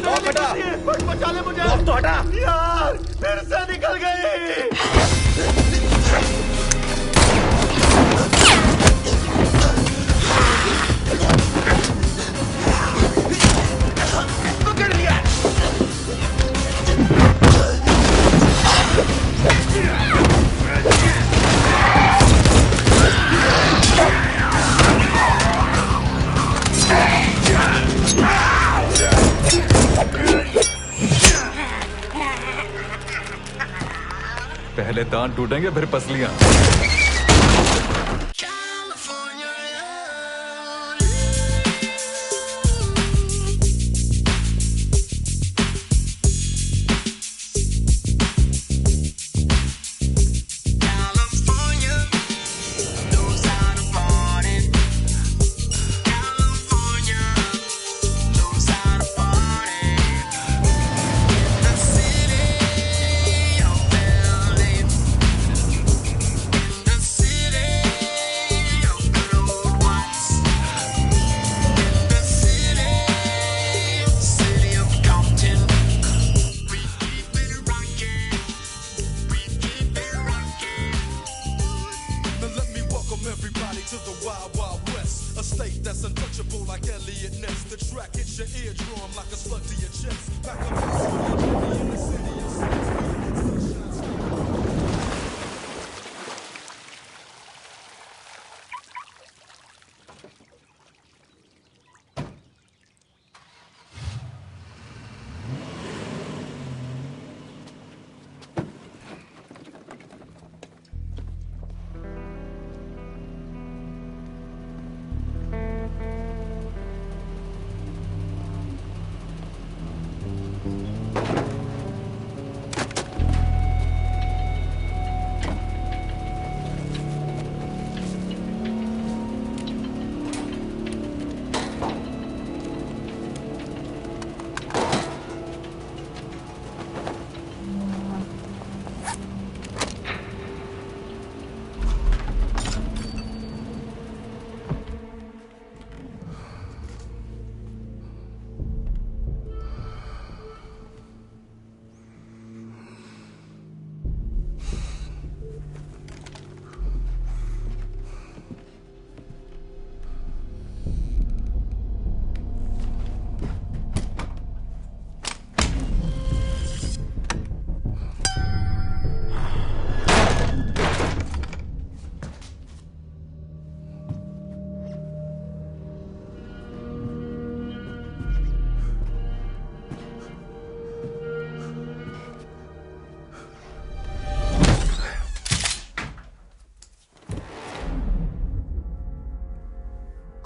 Lock हटा। बचा ले मुझे। लॉक तो हटा यार, फिर से निकल गई। पकड़ लिया। पहले दांत टूटेंगे फिर पसलियां।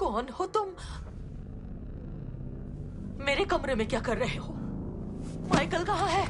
कौन हो तुम? मेरे कमरे में क्या कर रहे हो? माइकल कहाँ है?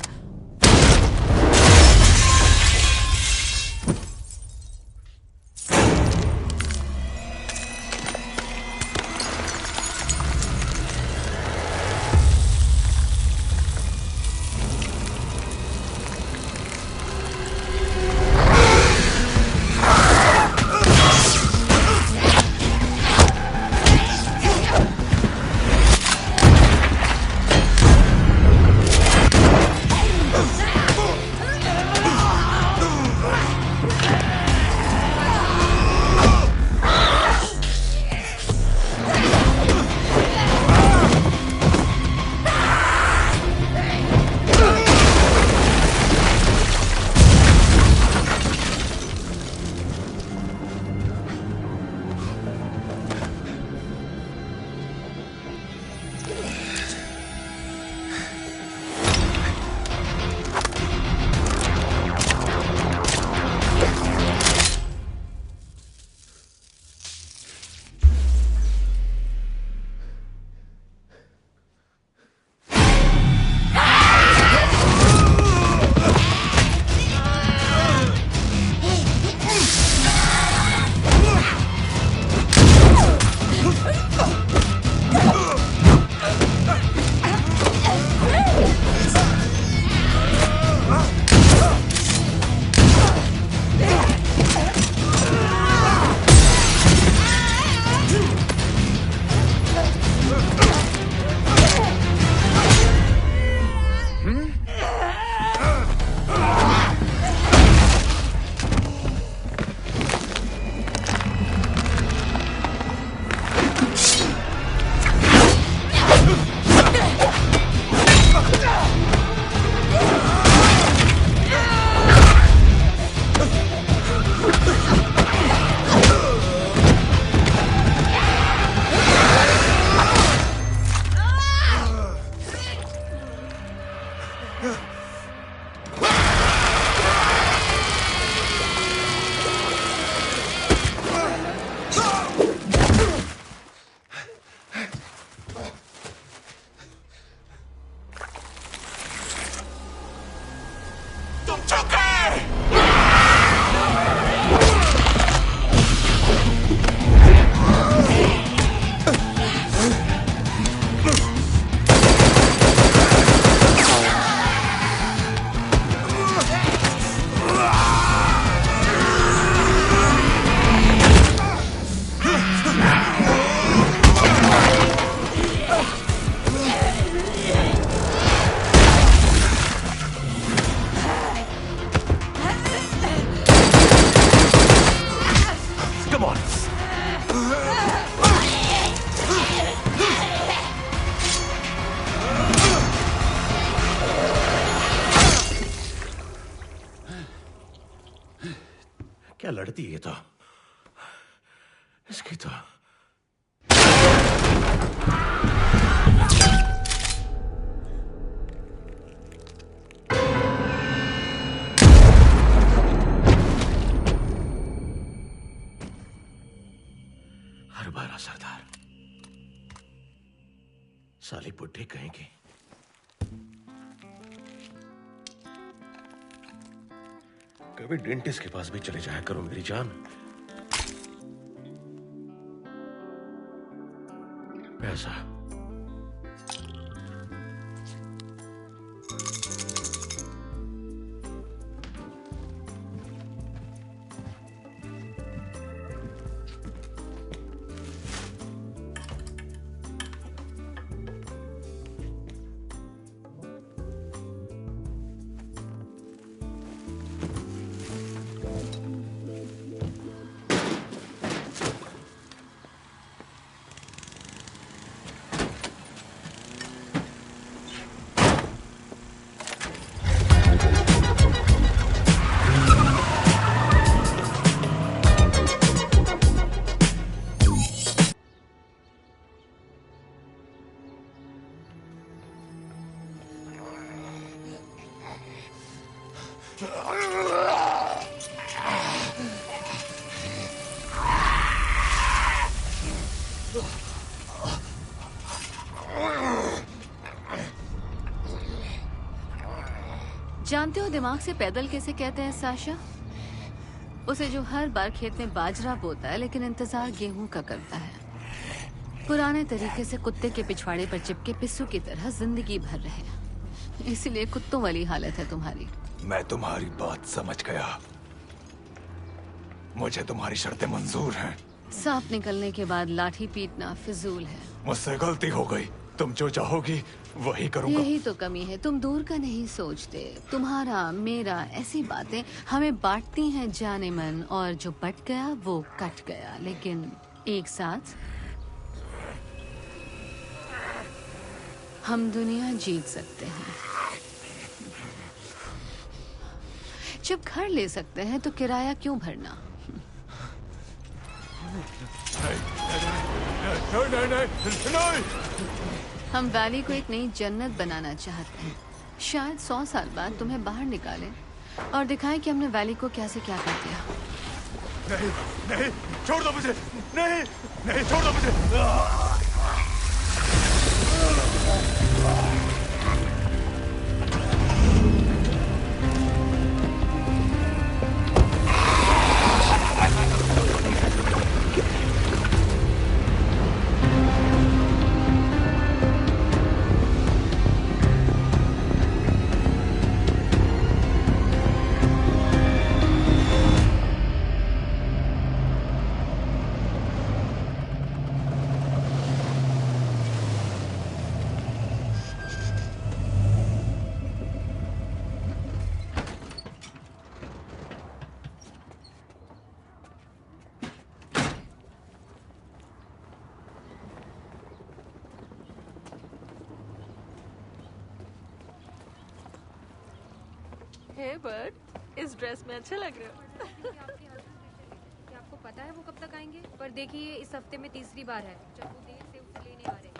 क्या लड़ती है तो इसकी तो हर बार सरदार साली बुढ़ी कहेंगी। कभी डेंटिस्ट के पास भी चले जाया करो मेरी जान। पैसा जानते हो दिमाग से पैदल कैसे कहते हैं साशा? उसे जो हर बार खेत में बाजरा बोता है लेकिन इंतजार गेहूं का करता है। पुराने तरीके से कुत्ते के पिछवाड़े पर चिपके पिस्सू की तरह जिंदगी भर रहे। इसीलिए कुत्तों वाली हालत है तुम्हारी। मैं तुम्हारी बात समझ गया। मुझे तुम्हारी शर्तें मंजूर हैं। सांप निकलने के बाद लाठी पीटना फिजूल है। मुझसे गलती हो गई। तुम जो चाहोगी वही करूंगा। यही तो कमी है, तुम दूर का नहीं सोचते। तुम्हारा मेरा ऐसी बातें हमें बांटती हैं जाने मन, और जो बट गया वो कट गया। लेकिन एक साथ हम दुनिया जीत सकते हैं। जब घर ले सकते हैं तो किराया क्यों भरना? नहीं। हम वैली को एक नई जन्नत बनाना चाहते हैं। शायद 100 साल बाद तुम्हें बाहर निकालें और दिखाएं कि हमने वैली को क्या से क्या कर दिया। नहीं, नहीं, छोड़ दो मुझे। नहीं, नहीं, छोड़ दो मुझे। हे बट इस ड्रेस में अच्छा लग रहा है। क्या आपको पता है वो कब तक आएंगे? पर देखिए इस हफ्ते में तीसरी बार है जब वो देर से उसे लेने आ रहे हैं।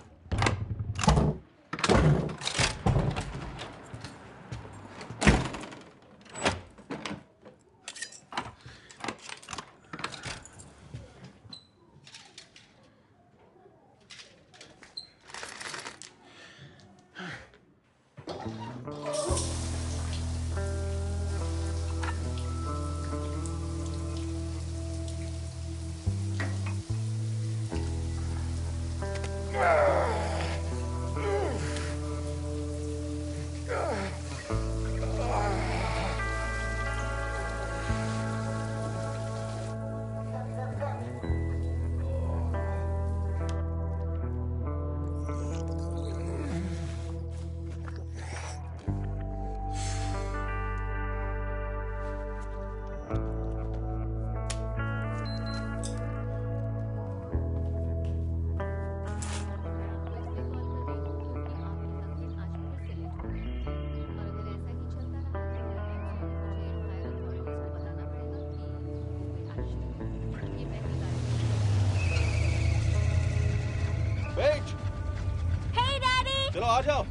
चलो आ जाओ।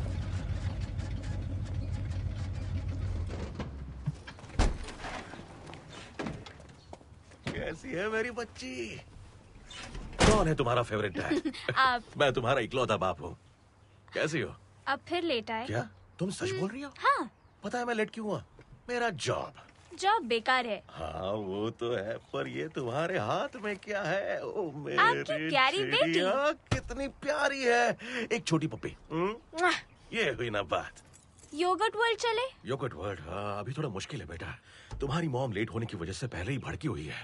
कैसी है मेरी बच्ची? कौन है तुम्हारा फेवरेट डैड? आप। मैं तुम्हारा इकलौता बाप हूँ। कैसी हो? अब फिर लेट आए? क्या तुम सच बोल रही हो? हाँ। पता है मैं लेट क्यों हुआ? मेरा जॉब। जॉब बेकार है। हाँ वो तो है, पर ये तुम्हारे हाथ में क्या है? ओ मेरी आपकी प्यारी बेटी। चिड़िया, कितनी प्यारी है। एक छोटी पप्पी। ये हुई ना बात। योगर्ट वर्ल्ड चले? Yoghurt world? हाँ अभी थोड़ा मुश्किल है बेटा। तुम्हारी मॉम लेट होने की वजह से पहले ही भड़की हुई है।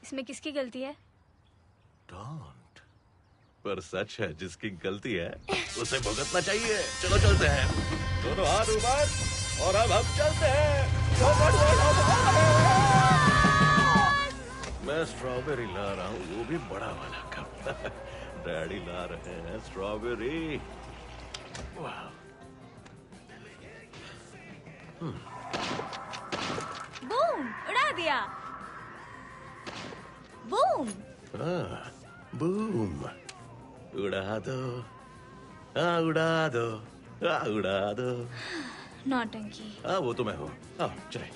इसमें किसकी गलती है? डोंट। पर सच है, जिसकी गलती है उसे भुगतना चाहिए। चलो चलते हैं, दोनों हाथ ऊपर, और अब हम चलते हैं। मैं स्ट्रॉबेरी ला रहा हूँ, वो भी बड़ा वाला कप। डैडी ला रहे हैं स्ट्रॉबेरी। वाह। बूम! उड़ा दिया। बूम! बूम। उड़ा दो, उड़ा दो, उड़ा दो। नौटंकी। वो तो मैं हूँ। चले।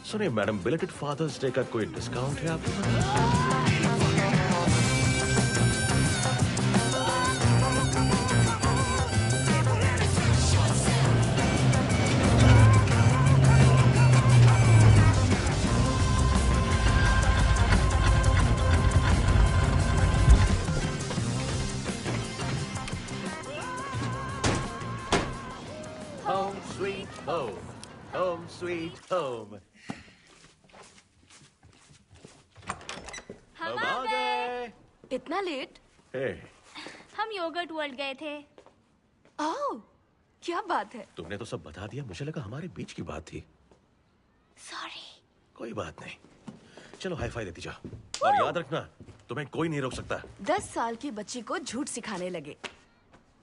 सुनिए मैडम, बिलेटेड फादर्स डे का कोई डिस्काउंट है आपके पास? Home sweet home, home sweet home. हम आ गए। इतना लेट? हे, हम योगर्ट वर्ल्ड गए थे। ओह, क्या बात है। तुमने तो सब बता दिया, मुझे लगा हमारे बीच की बात थी। सॉरी। कोई बात नहीं, चलो हाई फाई देती जाओ। और याद रखना, तुम्हें कोई नहीं रोक सकता। 10 साल की बच्ची को झूठ सिखाने लगे।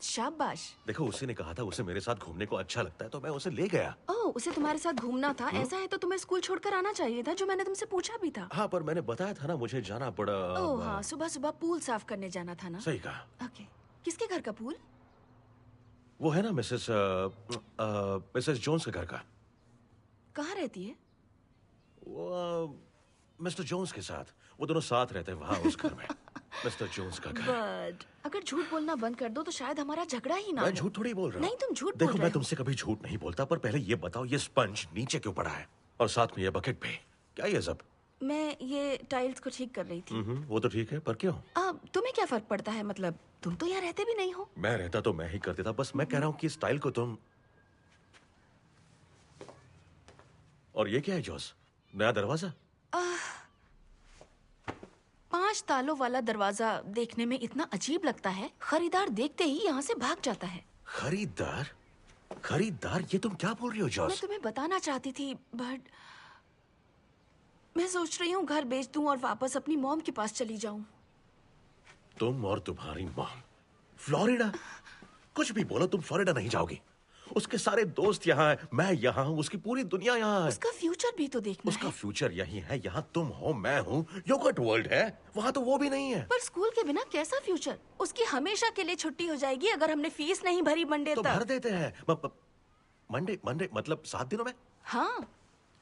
शाबाश। देखो उसी ने कहा था उसे मेरे साथ घूमने को अच्छा लगता है, तो मैं उसे ले गया। ओह, उसे तुम्हारे साथ घूमना था। ऐसा है तो तुम्हें स्कूल छोड़कर आना चाहिए था, जो मैंने तुमसे पूछा भी था। हाँ पर मैंने बताया था ना, मुझे जाना पड़ा। ओह हाँ, सुबह सुबह पूल साफ करने जाना था ना। सही कहा। ओके, किसके घर का पूल? वो है ना मिसेस जोन्स के घर का। कहाँ रहती है? वो मिस्टर जोन्स के साथ, वो दोनों साथ रहते हैं वहाँ उस घर में। मिस्टर जोन्स का घर। बट अगर झूठ बोलना बंद कर दो तो शायद हमारा झगड़ा ही ना मैं हो। झूठ थोड़ी बोल रहा हूँ। नहीं, तुम झूठ बोल देखो रहे मैं हो। तुमसे कभी झूठ नहीं बोलता, पर पहले ये बताओ ये स्पंज नीचे क्यों पड़ा है, और साथ में ये बकेट पे क्या ये सब? मैं ये टाइल्स को ठीक कर रही थी। वो तो ठीक है, पर क्यों? तुम्हें क्या फर्क पड़ता है? मतलब तुम तो यहाँ रहते भी नहीं हो। मैं रहता तो मैं ही कर देता, बस मैं कह रहा हूँ कि स्टाइल को तुम। और ये क्या है जॉस, नया दरवाजा? 5 तालों वाला दरवाजा देखने में इतना अजीब लगता है, खरीदार देखते ही यहाँ से भाग जाता है। खरीदार? खरीदार? ये तुम क्या बोल रही हो मैं जॉस? तुम्हें बताना चाहती थी, बट मैं सोच रही हूँ घर बेच दूं और वापस अपनी मॉम के पास चली जाऊं। तुम और तुम्हारी मॉम फ्लोरिडा? कुछ भी बोलो, तुम फ्लोरिडा नहीं जाओगी। उसके सारे दोस्त यहाँ हैं, मैं यहाँ हूँ, उसकी पूरी दुनिया यहाँ है। उसका फ्यूचर भी तो देखना उसका है। फ्यूचर यही है, यहाँ तुम हो, मैं हूँ, योगर्ट वर्ल्ड है, वहाँ तो वो भी नहीं है। पर स्कूल के बिना कैसा फ्यूचर? उसकी हमेशा के लिए छुट्टी हो जाएगी अगर हमने फीस नहीं भरी मंडे तो तक। भर देते हैं। मंडे मंडे मतलब 7 दिनों में? हाँ,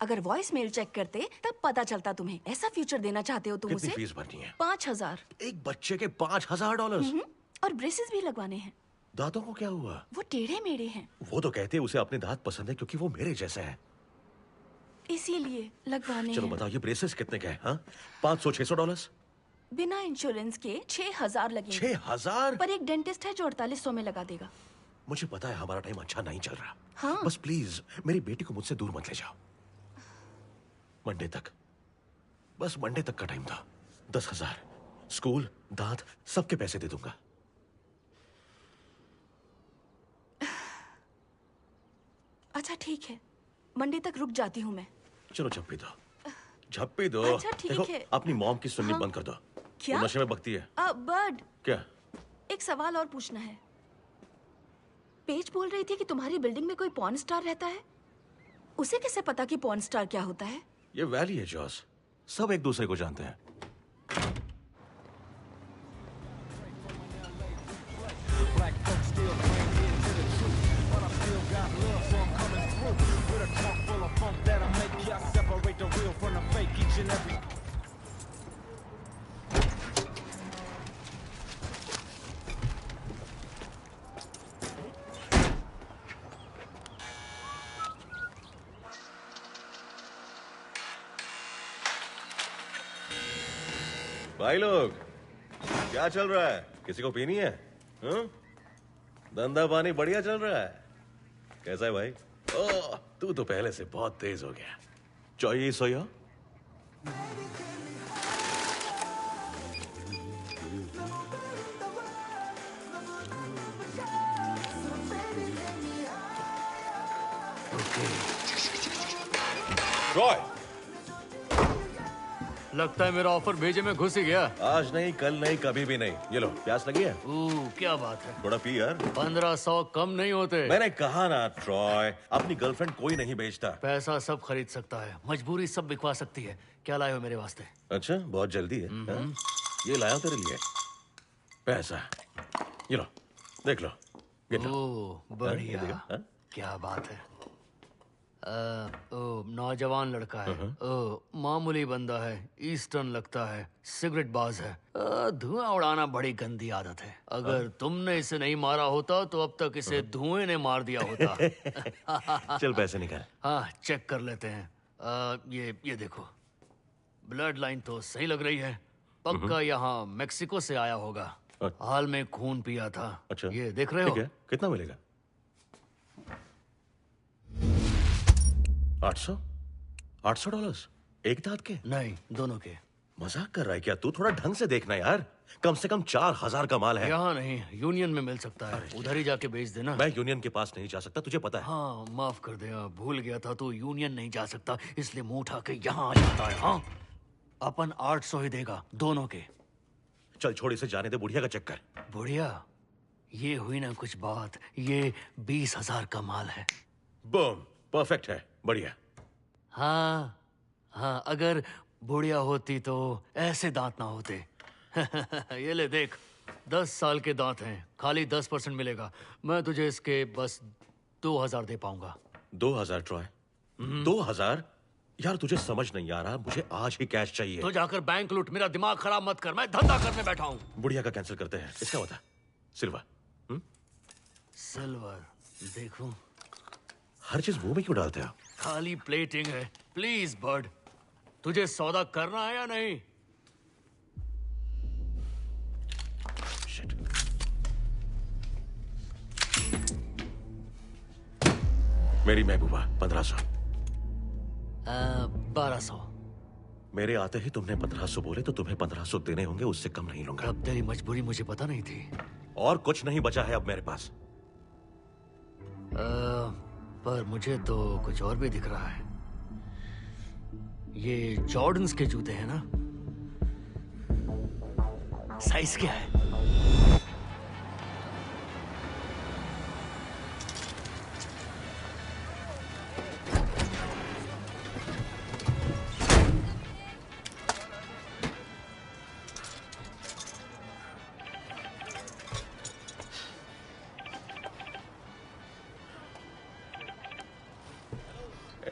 अगर वॉइस मेल चेक करते तब पता चलता तुम्हें। ऐसा फ्यूचर देना चाहते हो तुम कितनी उसे? फीस भरनी है? 5,000। एक बच्चे के $5,000? और ब्रेसेस भी लगवाने हैं। दांतों को क्या हुआ? वो टेढ़े मेढ़े हैं, वो तो कहते हैं उसे अपने दांत पसंद है क्योंकि वो मेरे जैसा है। इसीलिए लगवाने चलो हैं। बताओ ये ब्रेसेस कितने के हैं? हाँ, $500-600? बिना इंश्योरेंस के 6,000 लगेंगे। 6,000? पर एक डेंटिस्ट है जो 4800 में लगा देगा। मुझे पता है हमारा टाइम अच्छा नहीं चल रहा। हाँ। बस प्लीज मेरी बेटी को मुझसे दूर मत ले जाओ। मंडे तक, बस मंडे तक का टाइम था। 10,000 स्कूल, दांत, सबके पैसे दे दूंगा। अच्छा ठीक है, मंडे तक रुक जाती हूँ मैं। चलो झप्पी दो, झप्पी दो। अच्छा, ठीक देखो, है। अपनी मॉम की सुननी हाँ। बंद कर दो। क्या? वो नशे में बकती है। बर्ड, क्या? एक सवाल और पूछना है। पेज बोल रही थी कि तुम्हारी बिल्डिंग में कोई पॉर्न स्टार रहता है। उसे कैसे पता कि पॉर्न स्टार क्या होता है? ये वैली है जॉस, सब एक दूसरे को जानते हैं। भाई लोग, क्या चल रहा है? किसी को पीनी है? हाँ? धंधा पानी बढ़िया चल रहा है? कैसा है भाई? ओह, तू तो पहले से बहुत तेज हो गया। चाहिए सोया? रॉय, लगता है मेरा ऑफर भेजे में घुस ही गया। आज नहीं, कल नहीं, कभी भी नहीं। ये लो, प्यास लगी है? क्या बात है। थोड़ा पी यार। 1500 कम नहीं होते। मैंने कहा ना ट्रॉय, अपनी गर्लफ्रेंड कोई नहीं बेचता। पैसा सब खरीद सकता है, मजबूरी सब बिकवा सकती है। क्या लाए हो मेरे वास्ते? अच्छा, बहुत जल्दी है। हाँ? ये लाया तेरे लिए पैसा। ये लो, देख लो। ओह बढ़िया। हाँ? क्या बात है। नौजवान लड़का है। मामूली बंदा है, ईस्टर्न लगता है, सिगरेट बाज है। धुआं उड़ाना बड़ी गंदी आदत है। अगर तुमने इसे नहीं मारा होता तो अब तक इसे धुएं ने मार दिया होता। चल पैसे निकाल। हाँ, चेक कर लेते हैं। ये देखो, ब्लड लाइन तो सही लग रही है। पक्का यहाँ मेक्सिको से आया होगा। हाल में खून पिया था। अच्छा, ये देख रहे हो? ठीक है। कितना मिलेगा? 800 डॉलर्स एक दांत के? नहीं, दोनों के। मजाक कर रहा है क्या तू? थोड़ा ढंग से देखना यार, कम से कम 4000 का माल है। यहाँ नहीं, यूनियन में मिल सकता है। उधर ही जाके बेच देना। मैं यूनियन के पास नहीं जा सकता, तुझे पता है। हाँ, माफ कर दे, भूल गया था। तो यूनियन नहीं जा सकता, इसलिए मुंह उठा के यहाँ आ जाता है। हाँ, अपन 800 ही देगा दोनों के। चल छोड़, इसे जाने दे। बुढ़िया का चेक कर। बुढ़िया? ये हुई ना कुछ बात। ये 20,000 का माल है। बूम, परफेक्ट है, बढ़िया। हाँ हाँ, अगर बुढ़िया होती तो ऐसे दांत ना होते। ये ले देख, 10 साल के दांत हैं, खाली 10% मिलेगा। मैं तुझे इसके बस 2000 दे पाऊंगा। 2000 ट्रॉय? 2000? यार तुझे समझ नहीं आ रहा, मुझे आज ही कैश चाहिए। तो जाकर बैंक लूट, मेरा दिमाग खराब मत कर, मैं धंधा करने बैठा हूँ। बुढ़िया का कैंसिल करते हैं। इसका बता। सिल्वर? सिल्वर देखूं? हर चीज मुंह में क्यों डालते हो? खाली प्लेटिंग है। प्लीज बर्ड, तुझे सौदा करना है या नहीं? Shit. मेरी महबूबा 1500। 1200। मेरे आते ही तुमने 1500 बोले तो तुम्हें 1500 देने होंगे, उससे कम नहीं लूंगा। अब तेरी मजबूरी मुझे पता नहीं थी। और कुछ नहीं बचा है अब मेरे पास। पर मुझे तो कुछ और भी दिख रहा है। ये जॉर्डन्स के जूते हैं ना? साइज क्या है?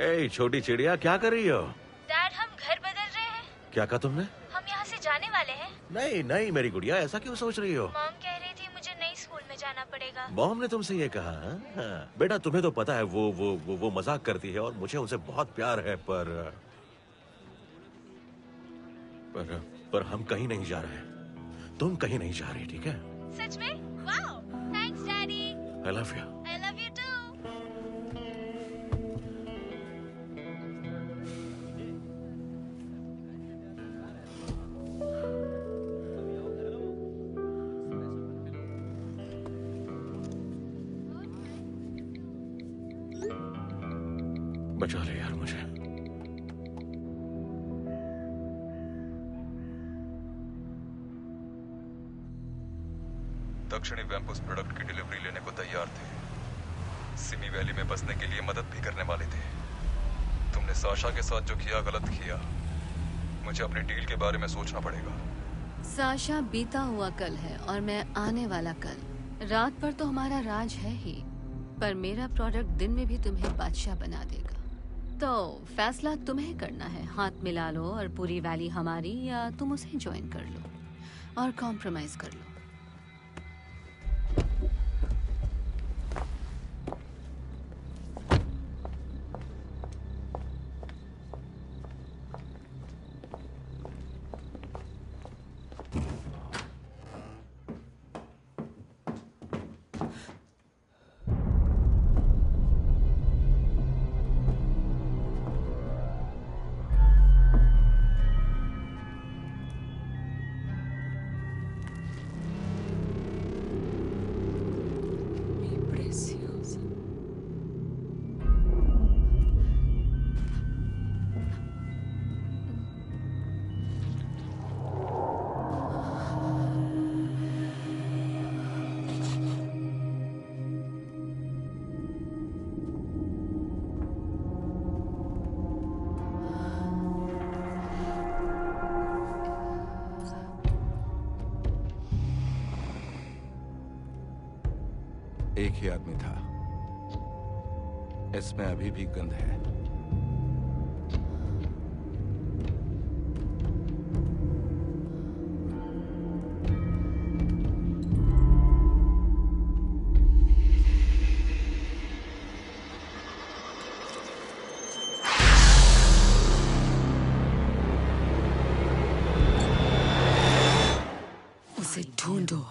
ए छोटी चिड़िया, क्या कर रही हो? डैड, हम घर बदल रहे हैं। क्या कहा तुमने? हम यहाँ से जाने वाले हैं। नहीं नहीं मेरी गुड़िया, ऐसा क्यों सोच रही हो? मॉम कह रही थी मुझे नई स्कूल में जाना पड़ेगा। मॉम ने तुमसे ये कहा? हाँ। बेटा तुम्हें तो पता है वो मजाक करती है और मुझे उनसे बहुत प्यार है, पर हम कहीं नहीं जा रहे। तुम कहीं नहीं जा रही, ठीक है? सच में? Wow, thanks daddy. I love you. I love you too. बचा ले यार मुझे। दक्षिणी वैम्पस प्रोडक्ट की डिलीवरी लेने को तैयार थे। सिमी वैली में बसने के लिए मदद भी करने वाले थे। तुमने साशा के साथ जो किया गलत किया। मुझे अपनी डील के बारे में सोचना पड़ेगा। साशा बीता हुआ कल है और मैं आने वाला कल। रात पर तो हमारा राज है ही, पर मेरा प्रोडक्ट दिन में भी तुम्हें बादशाह बना देगा। तो फैसला तुम्हें करना है। हाथ मिला लो और पूरी वैली हमारी, या तुम उसे ज्वाइन कर लो और कॉम्प्रोमाइज कर लो। एक ही आदमी था। इसमें अभी भी गंध है। उसे ढूंढो।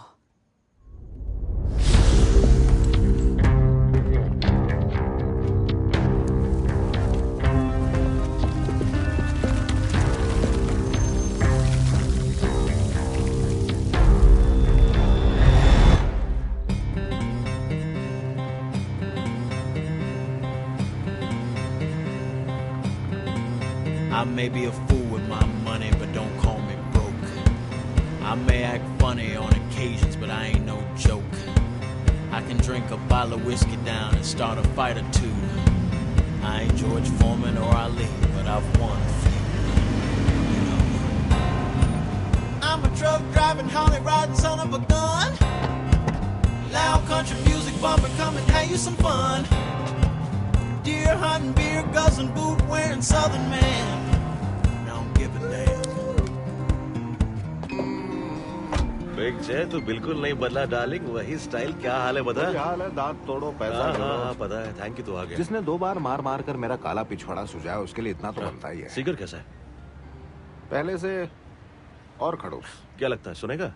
I may be a fool with my money, but don't call me broke. I may act funny on occasions, but I ain't no joke. I can drink a bottle of whiskey down and start a fight or two. I ain't George Foreman or Ali, but I've won a few. You know. I'm a truck driving, Harley riding son of a gun. Loud country music bumping, come and have you some fun. Deer hunting, beer guzzling, boot wearing Southern man. I don't give a damn. Big जय तो बिल्कुल नहीं बदला darling, वही style. क्या हाल है बता? क्या हाल है? दांत तोड़ो, पैसा हाँ, जोड़ो। हाँ, पता है। थैंक यू, तो आ गया। जिसने 2 बार मार मार कर मेरा काला पिछवाड़ा सुझाया, उसके लिए इतना तो बनता ही है। सीकर कैसा है? पहले से और खड़ूस। क्या लगता है, सुनेगा?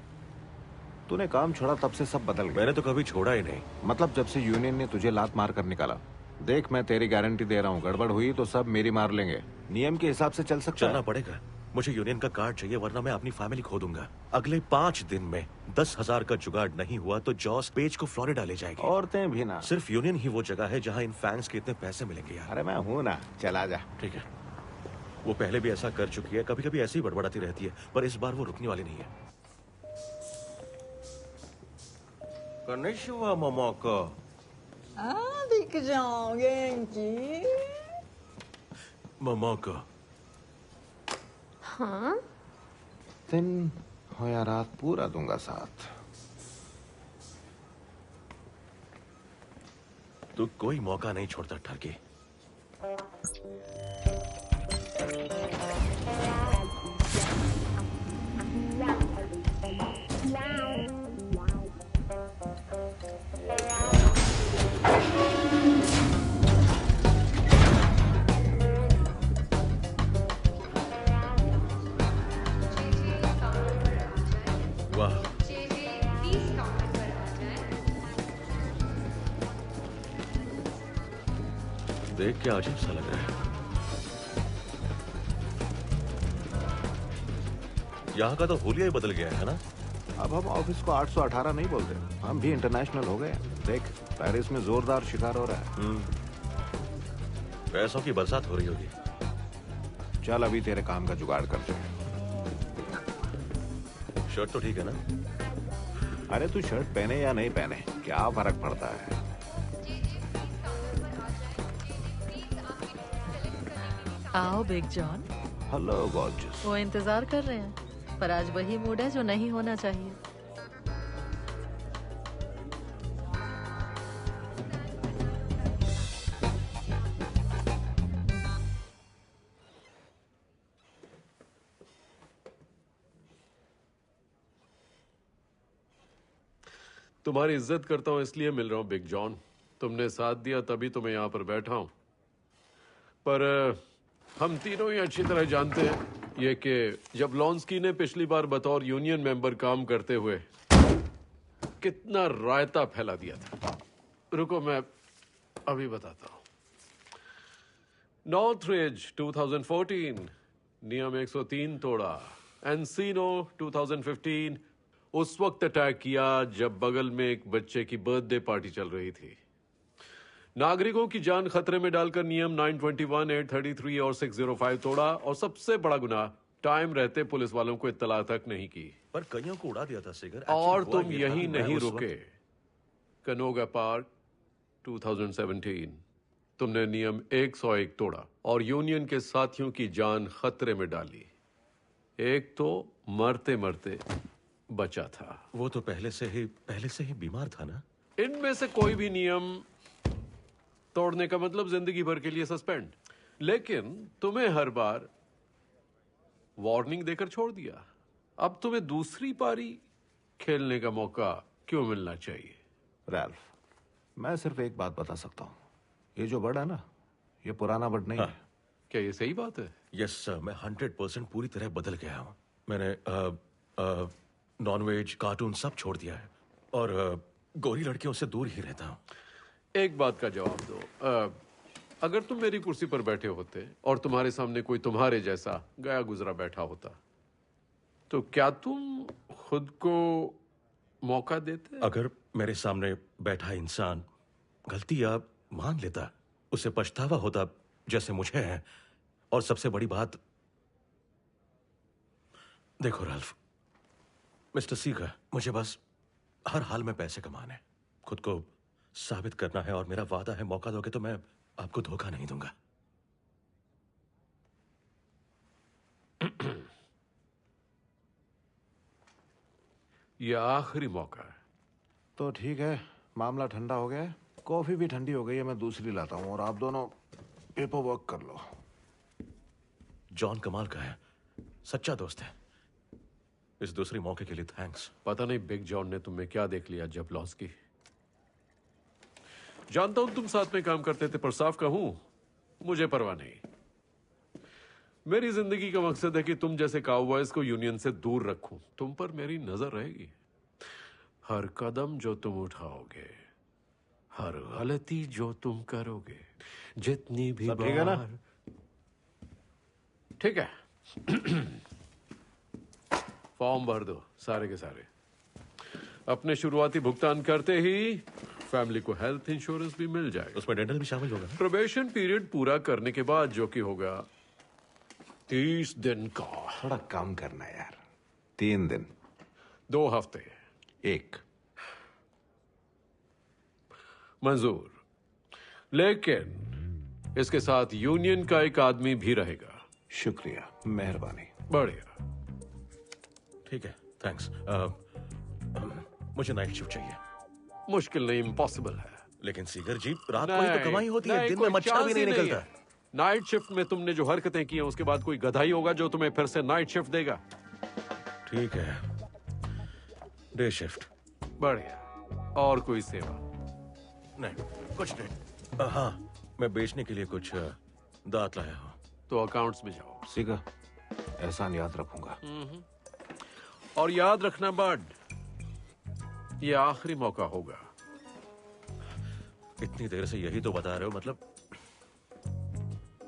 तूने काम छोड़ा तब से सब बदल गया। मैंने तो कभी छोड़ा ही नहीं। मतलब जब से यूनियन ने तुझे लात मार कर निकाला। देख, मैं तेरी गारंटी दे रहा हूँ, गड़बड़ हुई तो सब मेरी मार लेंगे। नियम के हिसाब से चल सकता चलना है। पड़ेगा। मुझे यूनियन का कार्ड चाहिए, वरना मैं अपनी फैमिली खो दूंगा। अगले 5 दिन में 10,000 का जुगाड़ नहीं हुआ तो जॉस पेज को फ्लोरिडा ले जाएगी। औरतें भी ना। सिर्फ यूनियन ही वो जगह है जहाँ इन फैंस के इतने पैसे मिलेंगे यार। अरे मैं हूँ ना, चला जा। ठीक है, वो पहले भी ऐसा कर चुकी है, कभी कभी ऐसी ही बड़बड़ाती रहती है, पर इस बार वो रुकने वाली नहीं है। Konnichiwa, Momoko. Big John, genki? Momoko. हाँ? दिन हो या रात पूरा दूंगा साथ। तू कोई मौका नहीं छोड़ता ठरकी। वाह, देख के अजीब सा लग रहा है। यहाँ का तो हुलिया ही बदल गया है ना? अब हम ऑफिस को 818 नहीं बोलते, हम भी इंटरनेशनल हो गए। देख, पेरिस में जोरदार शिकार हो रहा है। पैसों की बरसात हो रही होगी। चल अभी तेरे काम का जुगाड़ करते हैं। शर्ट तो ठीक है ना? अरे तू शर्ट पहने या नहीं पहने, क्या फर्क पड़ता है? आओ बिग जॉन। Hello gorgeous. वो इंतजार कर रहे हैं, पर आज वही मूड है जो नहीं होना चाहिए। तुम्हारी इज्जत करता हूं इसलिए मिल रहा हूं बिग जॉन। तुमने साथ दिया तभी तो मैं यहां पर बैठा हूं। पर हम तीनों ही अच्छी तरह जानते हैं ये कि जब लॉन्स्की ने पिछली बार बतौर यूनियन मेंबर काम करते हुए कितना रायता फैला दिया था। रुको मैं अभी बताता हूं। नॉर्थरिज 2014 नियम 103 तोड़ा। एंसिनो 2015 उस वक्त अटैक किया जब बगल में एक बच्चे की बर्थडे पार्टी चल रही थी। नागरिकों की जान खतरे में डालकर नियम 921, 833 और 605 तोड़ा। और सबसे बड़ा गुनाह, टाइम रहते पुलिस वालों को इत्तला तक नहीं की। पर कईयों को उड़ा दिया था सिगर। और तुम यहीं नहीं रुके। कनोगा पार्क 2017 तुमने नियम 101 तोड़ा और यूनियन के साथियों की जान खतरे में डाली। एक तो मरते मरते बचा था। वो तो पहले से ही बीमार था ना? इनमें से कोई भी नियम तोड़ने का मतलब जिंदगी भर के लिए सस्पेंड। लेकिन तुम्हें हर बार वार्निंग देकर छोड़ दिया, अब तुम्हें दूसरी पारी खेलने का मौका क्यों मिलना चाहिए? रैल्फ, मैं सिर्फ एक बात बता सकता हूँ, ये जो बर्ड है ना, ये पुराना बर्ड नहीं है। क्या ये सही बात है? यस सर, मैं 100% पूरी तरह बदल गया हूँ। मैंने नॉनवेज, कार्टून सब छोड़ दिया है और गोरी लड़कियों से दूर ही रहता हूँ। एक बात का जवाब दो, अगर तुम मेरी कुर्सी पर बैठे होते और तुम्हारे सामने कोई तुम्हारे जैसा गया गुजरा बैठा होता, तो क्या तुम खुद को मौका देते? अगर मेरे सामने बैठा इंसान गलती या मान लेता, उसे पछतावा होता जैसे मुझे है। और सबसे बड़ी बात, देखो राल्फ, मिस्टर सीगर, मुझे बस हर हाल में पैसे कमाने, खुद को साबित करना है और मेरा वादा है, मौका दोगे तो मैं आपको धोखा नहीं दूंगा। यह आखिरी मौका है। तो ठीक है, मामला ठंडा हो गया है, कॉफी भी ठंडी हो गई है, मैं दूसरी लाता हूँ और आप दोनों पेपर वर्क कर लो। जॉन कमाल का है, सच्चा दोस्त है। इस दूसरी मौके के लिए थैंक्स। पता नहीं बिग जॉन ने तुम्हें क्या देख लिया जबलॉस्की। जानता हूं तुम साथ में काम करते थे, पर साफ कहूं, मुझे परवाह नहीं। मेरी जिंदगी का मकसद है कि तुम जैसे काउबॉयज को यूनियन से दूर रखूं। तुम पर मेरी नजर रहेगी। हर कदम जो तुम उठाओगे, हर गलती जो तुम करोगे, जितनी भी सब ठीक है ना? ठीक है। फॉर्म भर दो सारे के सारे। अपने शुरुआती भुगतान करते ही फैमिली को हेल्थ इंश्योरेंस भी मिल जाएगा। उसमें डेंटल भी शामिल होगा। प्रोबेशन पीरियड पूरा करने के बाद, जो कि होगा 30 दिन का। थोड़ा कम करना यार। 3 दिन। 2 हफ्ते। 1 मंजूर। लेकिन इसके साथ यूनियन का एक आदमी भी रहेगा। शुक्रिया, मेहरबानी। बढ़िया। ठीक है, थैंक्स। मुझे नाइट शिफ्ट चाहिए। मुश्किल नहीं, इम्पॉसिबल है। लेकिन सीगर जी, रात को ही तो कमाई होती है, दिन में मच्छर भी नहीं निकलता। नाइट शिफ्ट में तुमने जो हरकतें की हैं, उसके बाद कोई गधा ही होगा जो तुम्हें फिर से नाइट शिफ्ट देगा। ठीक है, डे शिफ्ट। बढ़िया। और कोई सेवा? नहीं, कुछ नहीं। हाँ, मैं बेचने के लिए कुछ दांत लाया हूँ। तो अकाउंट्स में जाओ। सीगा, एहसान याद रखूंगा। और याद रखना बड, ये आखिरी मौका होगा। इतनी देर से यही तो बता रहे हो, मतलब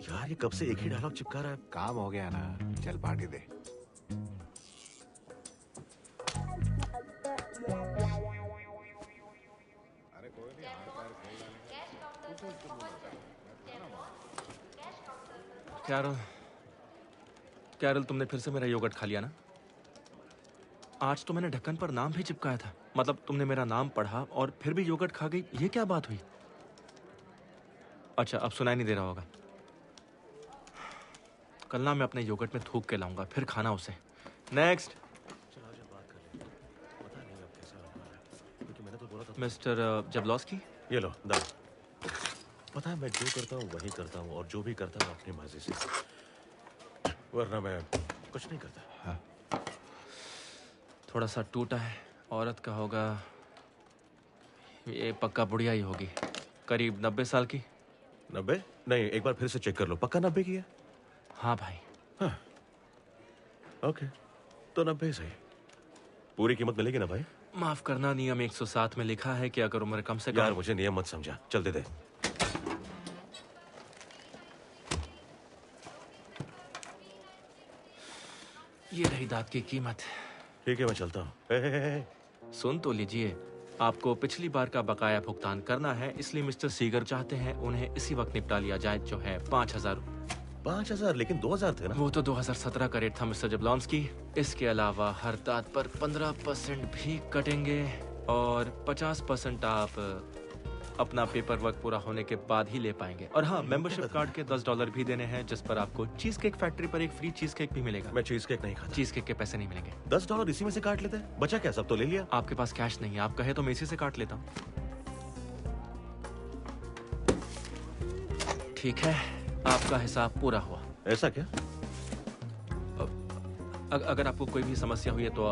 यार ये कब से एक ही डायलॉग चिपका रहा है। काम हो गया ना, चल पार्टी दे। कैरल, तुमने फिर से मेरा योगर्ट खा लिया ना? आज तो मैंने ढक्कन पर नाम भी चिपकाया था। मतलब तुमने मेरा नाम पढ़ा और फिर भी योगर्ट खा गई, ये क्या बात हुई? अच्छा, अब सुनाई नहीं दे रहा होगा। कल ना मैं अपने योगर्ट में थूक के लाऊंगा, फिर खाना उसे। नेक्स्ट। मिस्टर जबलॉस्की, ये लो दाल। पता है, मैं जो करता हूँ वही करता हूँ, और जो भी करता हूँ अपनी मर्जी से, वरना मैं कुछ नहीं करता। हाँ। थोड़ा सा टूटा है, औरत का होगा, ये पक्का बुढ़िया ही होगी, करीब 90 साल की। 90? नहीं, एक बार फिर से चेक कर लो, पक्का 90 की है? हाँ भाई। हाँ, ओके, तो 90 सही। पूरी कीमत मिलेगी ना भाई? माफ करना, नियम 107 में लिखा है कि अगर उम्र कम से कम। यार मुझे नियम मत समझा, चल दे दे। ये रही दांत की कीमत। ठीक है, मैं चलता हूँ। सुन तो लीजिए, आपको पिछली बार का बकाया भुगतान करना है, इसलिए मिस्टर सीगर चाहते हैं उन्हें इसी वक्त निपटा लिया जाए, जो है 5,000। 5,000? लेकिन 2,000 थे ना? वो तो 2017 का रेट था मिस्टर जबलॉन्स्की। इसके अलावा हर दांत पर 15% भी कटेंगे और 50% आप अपना पेपर वर्क पूरा होने के बाद ही ले पाएंगे। और हाँ, मेंबरशिप कार्ड के $10 भी देने हैं, जिस पर आपको चीज केक फैक्ट्री पर एक फ्री चीज केक भी मिलेगा। मैं चीज केक नहीं खाता। चीज केक के पैसे नहीं मिलेंगे। $10 इसी में से काट लेते हैं। बचा क्या? सब तो ले लिया। आपके पास कैश नहीं है, आप कहे तो मैं इसी से काट लेता हूँ। ठीक है, आपका हिसाब पूरा हुआ। ऐसा क्या? अगर आपको कोई भी समस्या हुई है तो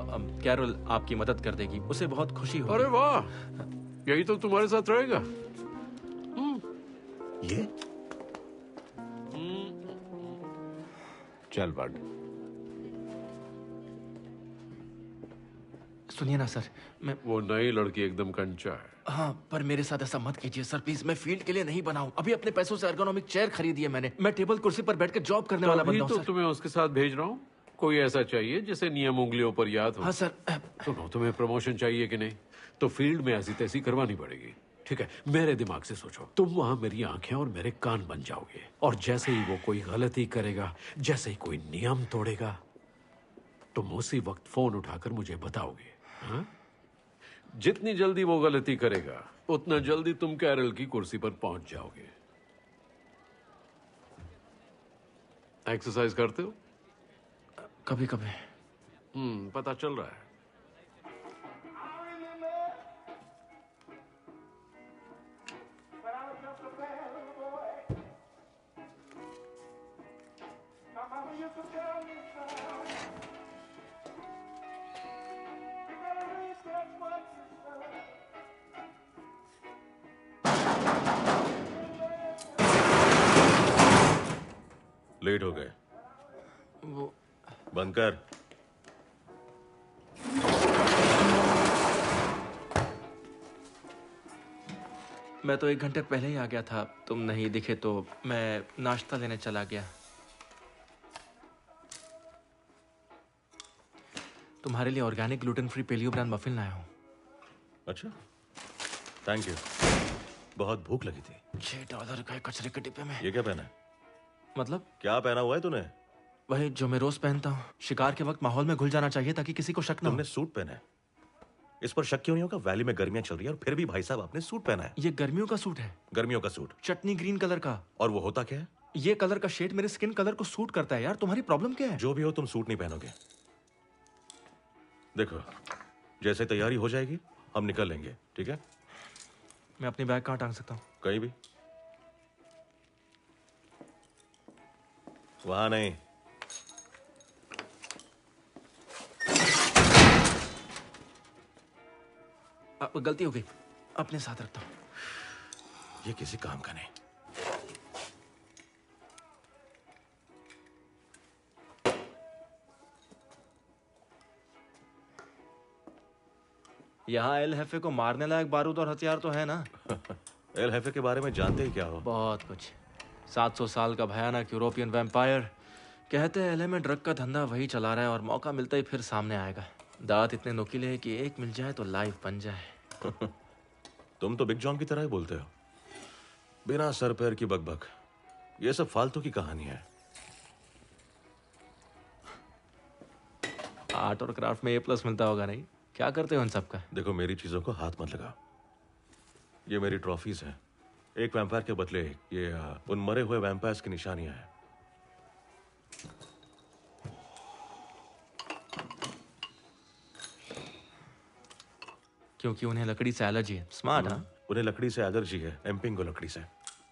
कैरोल आपकी मदद कर देगी, उसे बहुत खुशी होगी। अरे वाह, यही तो तुम्हारे साथ रहेगा। ये चल बड। सुनिए ना सर, मैं वो नई लड़की एकदम कंचा है। हाँ, पर मेरे साथ ऐसा मत कीजिए सर प्लीज। मैं फील्ड के लिए नहीं बना हूँ। अभी अपने पैसों से एर्गोनॉमिक चेयर खरीदी है मैंने। मैं टेबल कुर्सी पर बैठकर जॉब करने वाला बंदा हूँ तो सर। तुम्हें उसके साथ भेज रहा हूँ। कोई ऐसा चाहिए जिसे नियम उंगलियों पर याद हो। हाँ सर। सुनो, तुम्हें प्रमोशन चाहिए कि नहीं? तो फील्ड में ऐसी तैसी करवानी पड़ेगी। ठीक है, मेरे दिमाग से सोचो। तुम वहां मेरी आंखें और मेरे कान बन जाओगे, और जैसे ही वो कोई गलती करेगा, जैसे ही कोई नियम तोड़ेगा, तुम उसी वक्त फोन उठाकर मुझे बताओगे। हाँ? जितनी जल्दी वो गलती करेगा, उतना जल्दी तुम कैरल की कुर्सी पर पहुंच जाओगे। एक्सरसाइज करते हो? कभी कभी। पता चल रहा है। लेट हो गए। वो बंद कर। मैं तो 1 घंटे पहले ही आ गया था। तुम नहीं दिखे तो मैं नाश्ता लेने चला गया। तुम्हारे लिए organic gluten free paleo brand muffin लाया हूँ। अच्छा, थैंक यू। बहुत भूख लगी थी। $6 का कचरे के डिब्बे में। ये क्या पहना है? मतलब? क्या पहना हुआ है तूने? वही जो मैं रोज पहनता हूँ। शिकार के वक्त माहौल में घुल जाना चाहिए ताकि किसी को शक न हो। तुमने सूट पहना है, इस पर शक क्यों नहीं होगा? वैली में गर्मियां चल रही है और फिर भी भाई साहब आपने सूट पहना है। ये गर्मियों का सूट है। गर्मियों का सूट? चटनी ग्रीन कलर का। और वो होता क्या है? ये कलर का शेड मेरे स्किन कलर को सूट करता है। यार तुम्हारी प्रॉब्लम क्या है? जो भी हो, तुम सूट नहीं पहनोगे। देखो, जैसे तैयारी हो जाएगी हम निकल लेंगे, ठीक है? मैं अपनी बैग कहाँ टांग सकता हूँ? कहीं भी। वहां नहीं। गलती हो गई, अपने साथ रखता हूँ। ये किसी काम का नहीं। यहाँ एल हेफे को मारने लायक बारूद और हथियार तो है ना? एल हेफे के बारे में जानते ही क्या हो? बहुत कुछ। 700 साल का भयानक यूरोपियन वैम्पायर। कहते हैं एलए में ड्रग का धंधा वही चला रहा है और मौका मिलता ही फिर सामने आएगा। दांत इतने नुकीले हैं कि एक मिल जाए तो लाइफ बन जाए। तुम तो बिग जॉन की तरह ही बोलते हो, बिना सर पैर की बकबक। ये सब फालतू की कहानी है। आर्ट और क्राफ्ट में A+ मिलता होगा नहीं? क्या करते हो इन सब का? देखो, मेरी चीजों को हाथ मत लगा। ये मेरी ट्रॉफीज हैं, एक वैम्पायर के बदले ये उन मरे हुए वैम्पायर्स की निशानियां हैं। क्योंकि उन्हें लकड़ी से एलर्जी है। स्मार्ट। हाँ, उन्हें लकड़ी से एलर्जी है, एम्पिंगो लकड़ी से।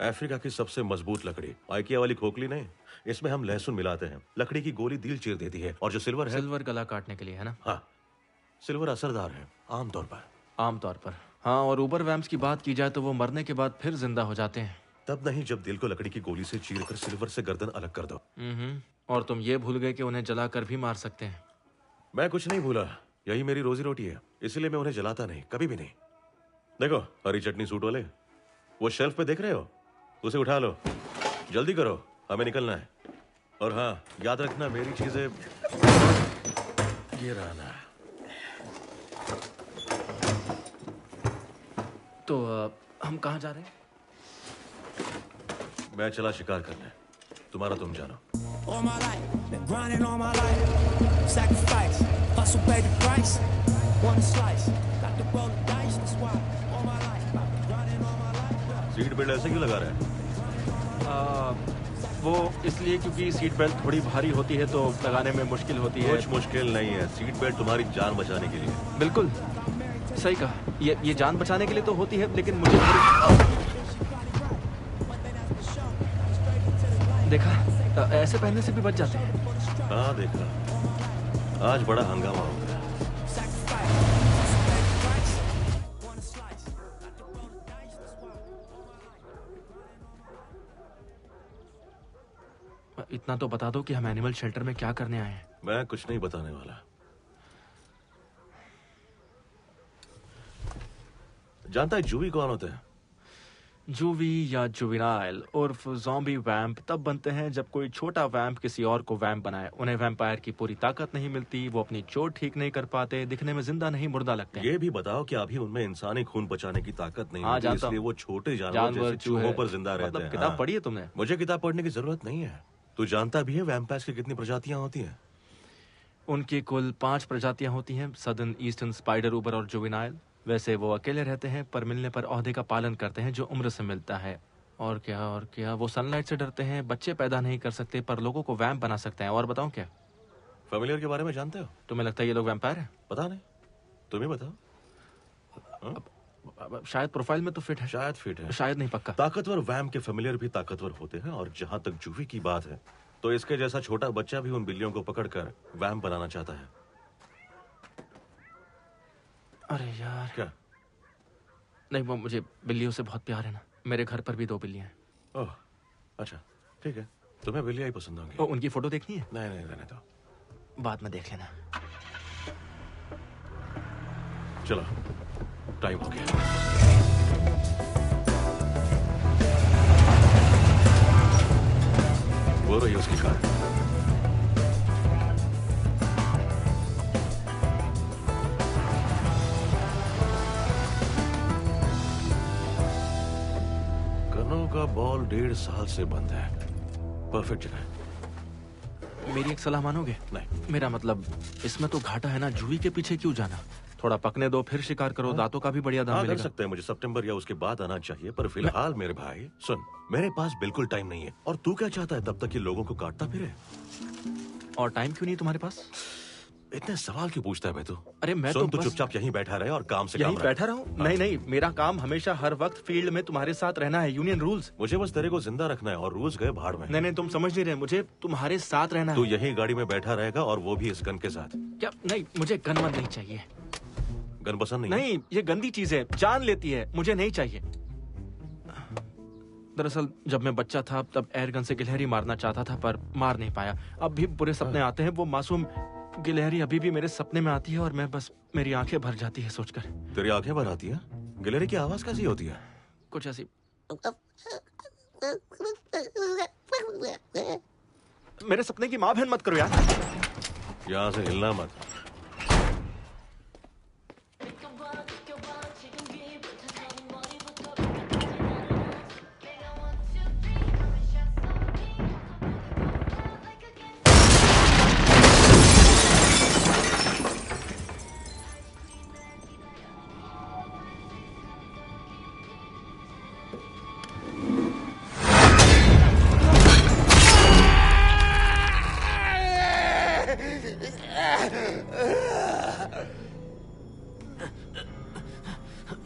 अफ्रीका की सबसे मजबूत लकड़ी, आइकिया वाली खोखली नहीं। इसमें हम लहसुन मिलाते हैं, लकड़ी की गोली दिल चीर देती है। और जो सिल्वर है, सिल्वर गला काटने के लिए है ना? हाँ, सिल्वर असरदार है आमतौर पर। आमतौर पर हाँ। और ऊबर वैम्प्स की बात की जाए तो वो मरने के बाद फिर जिंदा हो जाते हैं। तब नहीं जब दिल को लकड़ी की गोली से चीरकर सिल्वर से गर्दन अलग कर दो। और तुम ये भूल गए कि उन्हें जलाकर भी मार सकते हैं। मैं कुछ नहीं भूला, यही मेरी रोजी रोटी है, इसलिए मैं उन्हें जलाता नहीं, कभी भी नहीं। देखो, हरी चटनी सूट वाले, वो शेल्फ पे देख रहे हो? उसे उठा लो, जल्दी करो, हमें निकलना है। और हाँ, याद रखना मेरी चीजें गिराना। तो हम कहाँ जा रहे हैं? मैं चला शिकार करने, तुम्हारा तुम जानो। All my life, been grinding all my life. Sacrifice, hustle pay the price. Want a slice, got to roll the dice. That's why all my life, I've been grinding all my life. Seat belt ऐसे क्यों लगा रहा है? वो इसलिए क्योंकि seat belt थोड़ी भारी होती है तो लगाने में मुश्किल होती है। कुछ मुश्किल नहीं है, सीट बेल्ट तुम्हारी जान बचाने के लिए। बिल्कुल सही कहा। ये जान बचाने के लिए तो होती है, लेकिन मुझे देखा, ऐसे पहनने से भी बच जाते हैं। हाँ देखा, आज बड़ा हंगामा हो गया। इतना तो बता दो कि हम एनिमल शेल्टर में क्या करने आए हैं। मैं कुछ नहीं बताने वाला। जानता है जूवी कौन होते हैं? जूवी या जुवेनाइल उर्फ ज़ॉम्बी वैम्प तब बनते हैं जब कोई छोटा वैम्प किसी और को वैम्प बनाए। उन्हें वैम्पायर की पूरी ताकत नहीं मिलती, वो अपनी चोट ठीक नहीं कर पाते, दिखने में जिंदा नहीं मुर्दा लगते हैं। ये भी बताओ कि अभी उनमें इंसानी खून बचाने की ताकत नहीं हाँ, होती, जानता इसलिए हूँ। वो छोटे जानवर जैसे चूहों पर जिंदा रहते हैं। किताब पढ़ी है तुमने? मुझे किताब पढ़ने की जरूरत नहीं है। तू जानता भी है वैम्पायर्स की कितनी प्रजातियां होती हैं? उनकी कुल 5 प्रजातियां होती हैं, सदर्न, ईस्टर्न, स्पाइडर उबर और जुवेनाइल। वैसे वो अकेले रहते हैं, पर मिलने पर ओहदे का पालन करते हैं जो उम्र से मिलता है। और क्या वो सनलाइट से डरते हैं, बच्चे पैदा नहीं कर सकते, पर लोगों को वैम्प बना सकते हैं। और बताऊं क्या? फेमिलियर के बारे में जानते हो? तुम्हें लगता है ये लोग वैम्पायर हैं? पता नहीं, तुम ही बताओ। शायद प्रोफाइल में तो फिट है। शायद फिट है, शायद नहीं, पक्का। ताकतवर वैम्प के फेमिलियर भी ताकतवर होते हैं। और जहां तक जूवी की बात है, तो इसके जैसा छोटा बच्चा भी उन बिल्लियों को पकड़कर वैम्प बनाना चाहता है। अरे यार, क्या? नहीं, वो मुझे बिल्लियों से बहुत प्यार है ना। मेरे घर पर भी 2 बिल्लियां हैं। ओह, अच्छा, ठीक है। तुम्हें बिल्लियां ही पसंद होंगी। ओ, उनकी फोटो देखनी है? नहीं, रहने दो, बाद में देख लेना। चलो, टाइम हो गया। वो रही उसकी कार। कनो का बॉल 1.5 साल से बंद है। परफेक्ट जगह। मेरी एक सलाह मानोगे? नहीं। मेरा मतलब, इसमें तो घाटा है ना, जूवी के पीछे क्यों जाना? थोड़ा पकने दो, फिर शिकार करो। दांतों का भी बढ़िया दाम मिलेगा। कर सकते हैं, मुझे सितंबर या उसके बाद आना चाहिए, पर फिलहाल मेरे भाई सुन, मेरे पास बिल्कुल टाइम नहीं है। और तू क्या चाहता है तब तक कि लोगों को काटता फिरे? और टाइम क्यों नहीं तुम्हारे पास? इतने सवाल क्यों पूछता है भाई तू? अरे मैं सुन, तो तू चुपचाप यहीं बैठा रहे और काम से यहीं काम बैठा रहूं? नहीं, मेरा काम हमेशा हर वक्त फील्ड में तुम्हारे साथ रहना है। Union rules. मुझे बस तेरे को जिंदा रखना है और रूल्स गए भाड़ में। नहीं, तुम समझ नहीं रहे, मुझे तुम्हारे साथ रहना है। तू यहीं गाड़ी में बैठा रहेगा और वो भी इस गन के साथ। क्या? नहीं, मुझे गन मत नहीं चाहिए। गन पसंद नहीं? नहीं, ये गंदी चीज है, जान लेती है, मुझे नहीं चाहिए। दरअसल जब मैं बच्चा था तब एयर गन से गिलहरी मारना चाहता था, पर मार नहीं पाया। अब भी बुरे सपने आते हैं, वो मासूम गिलहरी अभी भी मेरे सपने में आती है और मैं बस, मेरी आंखें भर जाती है सोचकर। तेरी आंखें भर आती है? गिलहरी की आवाज कैसी होती है? कुछ ऐसी। मेरे सपने की माँ बहन मत करो यार। यहाँ से हिलना मत।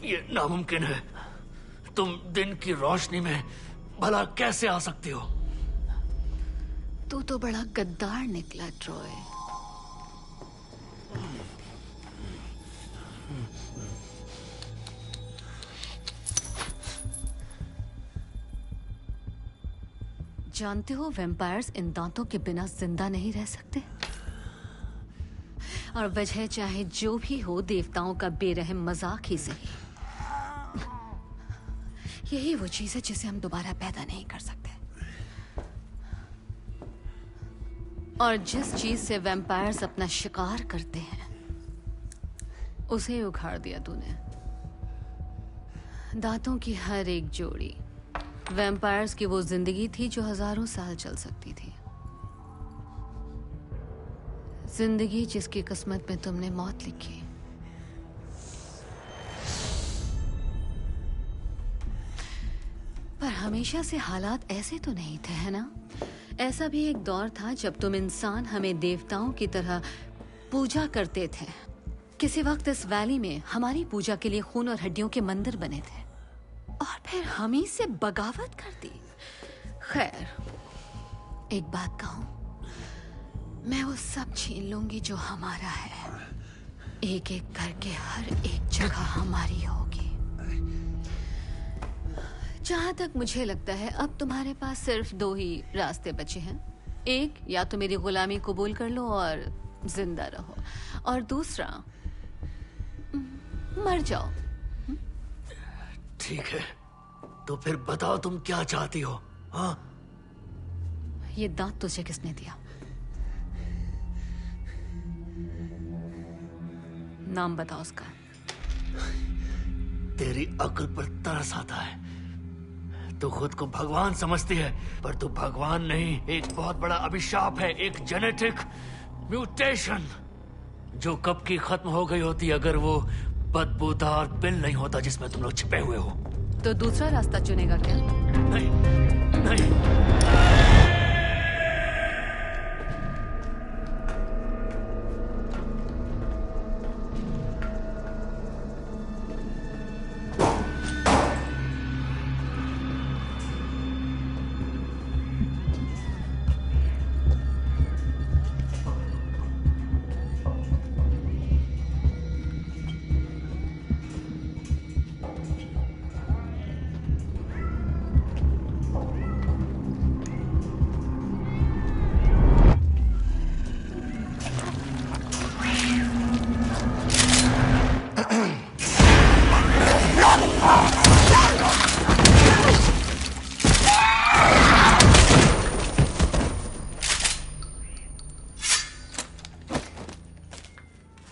ये नामुमकिन है। तुम दिन की रोशनी में भला कैसे आ सकती हो? तू तो बड़ा गद्दार निकला ट्रॉय। जानते हो वैम्पायर्स इन दांतों के बिना जिंदा नहीं रह सकते। और वजह चाहे जो भी हो, देवताओं का बेरहम मजाक ही सही। यही वो चीज है जिसे हम दोबारा पैदा नहीं कर सकते। और जिस चीज से वैम्पायर्स अपना शिकार करते हैं, उसे उखाड़ दिया तूने। दांतों की हर एक जोड़ी वैम्पायर्स की वो जिंदगी थी जो हजारों साल चल सकती थी। जिंदगी जिसकी किस्मत में तुमने मौत लिखी। पर हमेशा से हालात ऐसे तो नहीं थे, है ना? ऐसा भी एक दौर था जब तुम इंसान हमें देवताओं की तरह पूजा करते थे। किसी वक्त इस वैली में हमारी पूजा के लिए खून और हड्डियों के मंदिर बने थे, और फिर हम ही से बगावत कर दी। खैर, एक बात कहूं, मैं वो सब छीन लूंगी जो हमारा है। एक एक करके हर एक जगह हमारी होगी। जहां तक मुझे लगता है अब तुम्हारे पास सिर्फ 2 ही रास्ते बचे हैं। एक, या तो मेरी गुलामी कबूल कर लो और जिंदा रहो, और दूसरा मर जाओ। ठीक है, तो फिर बताओ तुम क्या चाहती हो? हाँ, ये दांत तुझे किसने दिया? नाम बताओ उसका। तेरी अक्ल पर तरस आता है। तू खुद को भगवान समझती है, पर तू भगवान नहीं, एक बहुत बड़ा अभिशाप है, एक जेनेटिक म्यूटेशन जो कब की खत्म हो गई होती अगर वो बदबूदार पिल नहीं होता जिसमें तुम लोग छिपे हुए हो। तो दूसरा रास्ता चुनेगा क्या? नहीं, नहीं।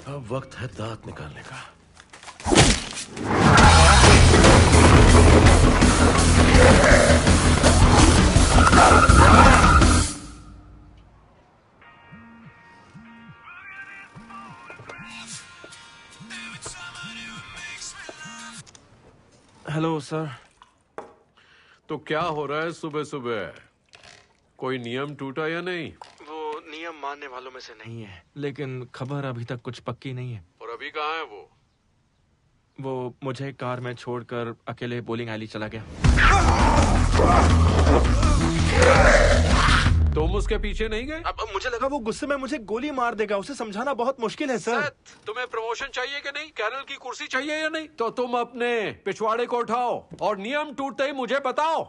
अब वक्त है दांत निकालने का। Hello sir. तो क्या हो रहा है सुबह सुबह? कोई नियम टूटा या नहीं? वो नियम मानने वालों में से नहीं है, लेकिन खबर अभी तक कुछ पक्की नहीं है। और अभी कहाँ है वो? वो मुझे कार में छोड़कर अकेले बोलिंग एली चला गया। तुम उसके पीछे नहीं गए? अब मुझे लगा वो गुस्से में मुझे गोली मार देगा। उसे समझाना बहुत मुश्किल है सर। तुम्हें प्रमोशन चाहिए कि नहीं? कैरल की कुर्सी चाहिए या नहीं? तो तुम अपने पिछवाड़े को उठाओ और नियम टूटते ही मुझे बताओ।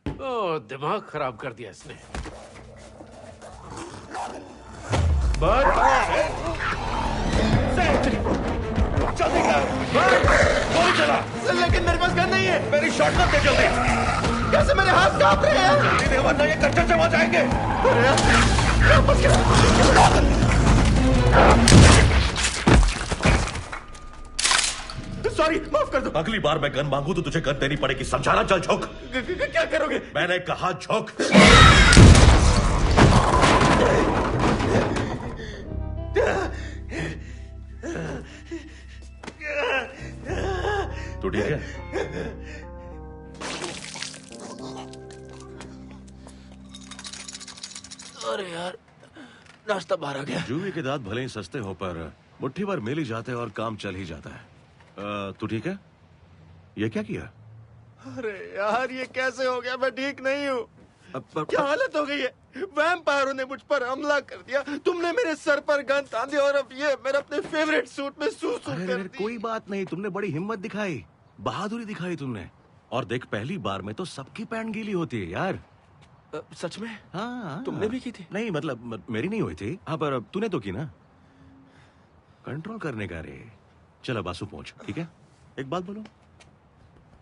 ओ, दिमाग खराब कर दिया इसने। जल्दी कर, गोली चला। लेकिन मेरे पास गन नहीं है। मेरी शॉट मत दे जल्दी। कैसे मेरे हाथ कांप रहे हैं? जल्दी दे वरना ये कच्चा चबा जाएंगे। सॉरी, माफ कर दो। अगली बार मैं गन मांगू तो तुझे गन देनी पड़ेगी, समझाना? चल झोंक। क्या करोगे? मैंने कहा झोंक। तू ठीक है? अरे यार, नाश्ता बाहर आ गया। जूही के दांत भले ही सस्ते हो पर मुट्ठी भर मिल ही जाते हैं और काम चल ही जाता है। तू ठीक है? ये क्या किया? अरे यार, ये कैसे हो गया? मैं ठीक नहीं हूँ। क्या हालत हो गई है? वैम्पायरों ने मुझ पर हमला कर दिया। तुमने मेरे सर पर गन तान दी और अब ये मेरे अपने फेवरेट सूट में सू कर दी। कोई बात नहीं, तुमने बड़ी हिम्मत दिखाई, बहादुरी दिखाई तुमने। और देख, पहली बार में तो सबकी पैंट गीली होती है यार। सच में? हाँ। तुमने भी की थी? नहीं, मतलब मेरी नहीं हुई थी। हाँ, पर तूने तो की ना। कंट्रोल करने का रे। चल अब आंसू पहुंच, ठीक है? एक बात बोलो,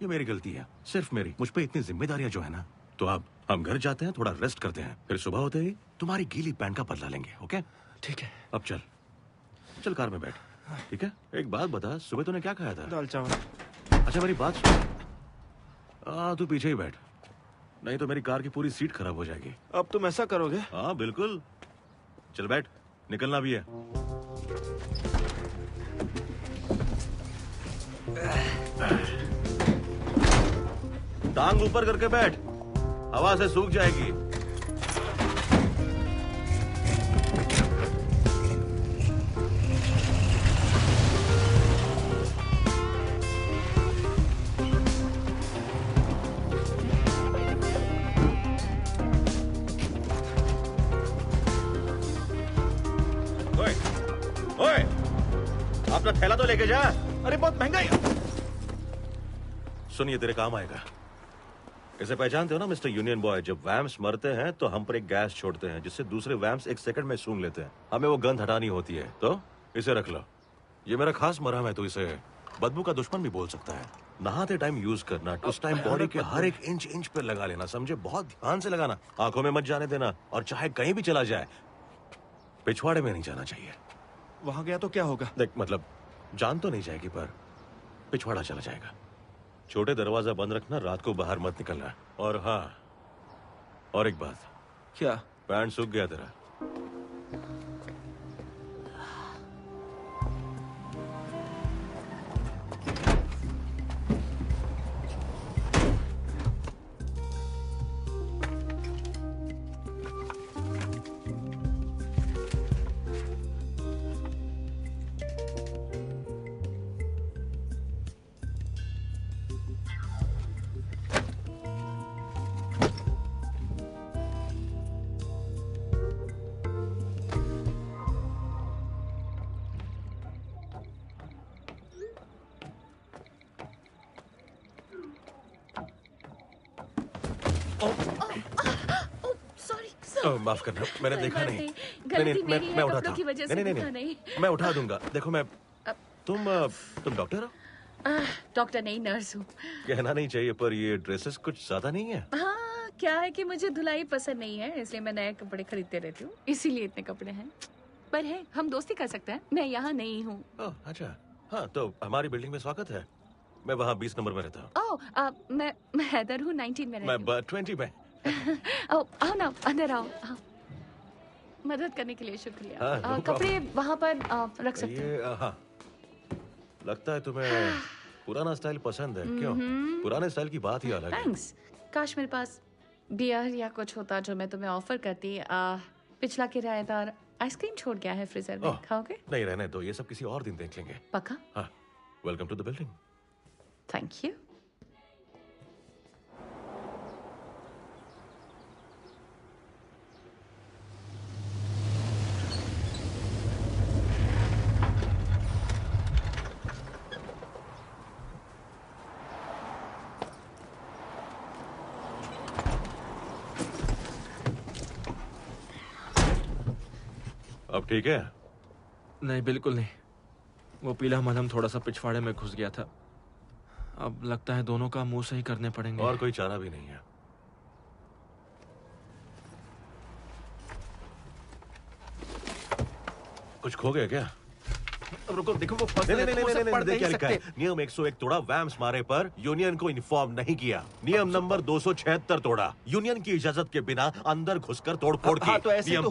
ये मेरी गलती है, सिर्फ मेरी। मुझ पे इतनी जिम्मेदारियां जो है ना। तो अब हम घर जाते हैं, थोड़ा रेस्ट करते हैं, फिर सुबह होते ही तुम्हारी गीली पैंट का बदला लेंगे। ओके? ठीक है। अब चल चल कार में बैठ, ठीक है? एक बात बता, सुबह तूने क्या खाया था? दाल चावल। अच्छा मेरी बात सुन, तू पीछे ही बैठ, नहीं तो मेरी कार की पूरी सीट खराब हो जाएगी। अब तुम ऐसा करोगे? हाँ बिल्कुल। चल बैठ, निकलना भी है। टांग ऊपर करके बैठ, हवा से सूख जाएगी। थैला तो लेके जा। अरे बहुत महंगा है। सुन, ये तेरे काम आएगा। इसे पहचानते हो ना मिस्टर यूनियन बॉय? जब वैम्स मरते हैं तो हम पर एक गैस छोड़ते हैं जिससे दूसरे वैम्स 1 सेकंड में सूंघ लेते हैं। हमें वो गंध हटानी होती है, तो इसे रख लो। ये मेरा खास मरहम है, तो इसे बदबू का दुश्मन भी बोल सकता है। नहाते टाइम यूज करना, उस टाइम बॉडी के हर एक इंच पे लगा लेना, समझे? बहुत ध्यान से लगाना, आंखों में मत जाने देना, और चाहे कहीं भी चला जाए पिछवाड़े में नहीं जाना चाहिए। वहां गया तो क्या होगा? देख, मतलब जान तो नहीं जाएगी पर पिछवाड़ा चला जाएगा। छोटे दरवाजा बंद रखना, रात को बाहर मत निकलना। और हाँ, और एक बात। क्या? पैंट सूख गया तेरा। माफ करना, मैंने देखा नहीं। नहीं, मैं उठाता हूँ। नहीं, मैं उठा दूंगा। देखो, मैं तुम डॉक्टर हो? डॉक्टर नहीं, नर्स हूँ। कहना नहीं चाहिए पर ये ड्रेसेस कुछ ज्यादा नहीं है। हाँ, क्या है कि मुझे धुलाई पसंद नहीं है, इसलिए मैं नए कपड़े खरीदते रहती हूँ, इसीलिए इतने कपड़े हैं। पर है, हम दोस्ती कर सकते हैं। मैं यहाँ नहीं हूँ। अच्छा, हाँ, तो हमारी बिल्डिंग में स्वागत है। मैं वहाँ 20 नंबर में रहता हूँ। मैं हैदर हूँ, 19 में रहती हूँ। मैं 20 में। आओ ना, अंदर आओ। मदद करने के लिए शुक्रिया। कपड़े वहाँ पर रख सकते हैं। हाँ, लगता है तुम्हें पुराना स्टाइल पसंद है। क्यों? पुराने स्टाइल की बात ही अलग है। थैंक्स। काश मेरे पास बियर या कुछ होता जो मैं तुम्हें ऑफर करती। पिछला किराएदार आइसक्रीम छोड़ गया है फ्रीजर में, खाओगे? नहीं, रहने दो, ये सब किसी और दिन देख लेंगे। पक्का? हाँ। Welcome to the building. Thank you. अब ठीक है? नहीं, बिल्कुल नहीं। वो पीला मलहम थोड़ा सा पिछवाड़े में घुस गया था। अब लगता है दोनों का मुंह सही करने पड़ेंगे। और कोई चारा भी नहीं है। कुछ खो गया क्या? रुको, देखो वो नहीं, क्या लिखा है? नियम 101 तोड़ा, वैम्स मारे पर यूनियन को इन्फॉर्म नहीं किया। नियम नंबर 276 तोड़ा, यूनियन की इजाजत के बिना अंदर घुसकर तोड़फोड़ की। तो ऐसे नियम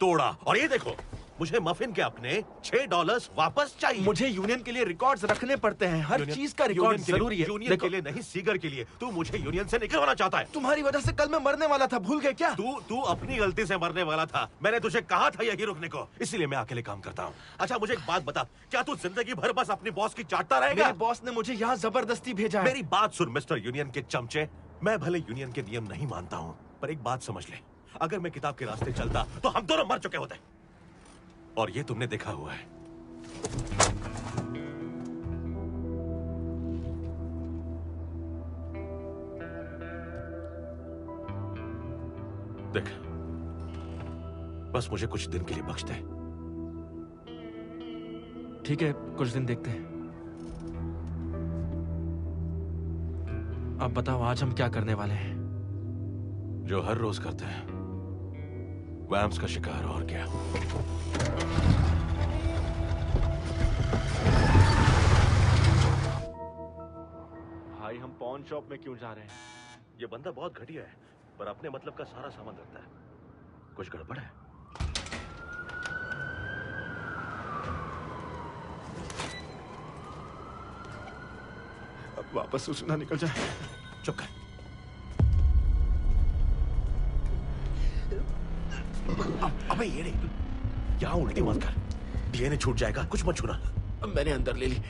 तोड़ा। और ये देखो, मुझे मफिन के अपने $6 वापस चाहिए। मुझे यूनियन के लिए रिकॉर्ड्स रखने पड़ते हैं। हर चीज का रिकॉर्ड जरूरी है। यूनियन के लिए नहीं, सीगर के लिए। तू मुझे यूनियन से निकलवाना चाहता है। तुम्हारी वजह से कल मैं मरने वाला था, भूल गए क्या? तू अपनी गलती से मरने वाला था। मैंने तुझे कहा था यही रुकने को, इसीलिए मैं अकेले काम करता हूँ। अच्छा, मुझे एक बात बता, क्या तू जिंदगी भर बस अपनी बॉस की चाटता रहेगा? मेरे बॉस ने मुझे यहाँ जबरदस्ती भेजा है। मेरी बात सुन मिस्टर यूनियन के चमचे, मैं भले यूनियन के नियम नहीं मानता हूँ, पर एक बात समझ ले, अगर मैं किताब के रास्ते चलता तो हम दोनों मर चुके होते, और ये तुमने देखा हुआ है। देख, बस मुझे कुछ दिन के लिए बख्श दे। ठीक है, कुछ दिन देखते हैं। अब बताओ, आज हम क्या करने वाले हैं? जो हर रोज करते हैं, वैम्स का शिकार। और क्या? भाई, हम पॉन शॉप में क्यों जा रहे हैं? ये बंदा बहुत घटिया है, पर अपने मतलब का सारा सामान रखता है। कुछ गड़बड़ है? अब वापस उसे ना निकल जाए। चुप कर। अबे ये नहीं, यहाँ उल्टी मत कर, डीएनए छूट जाएगा। कुछ मत छूना। मैंने अंदर ले ली।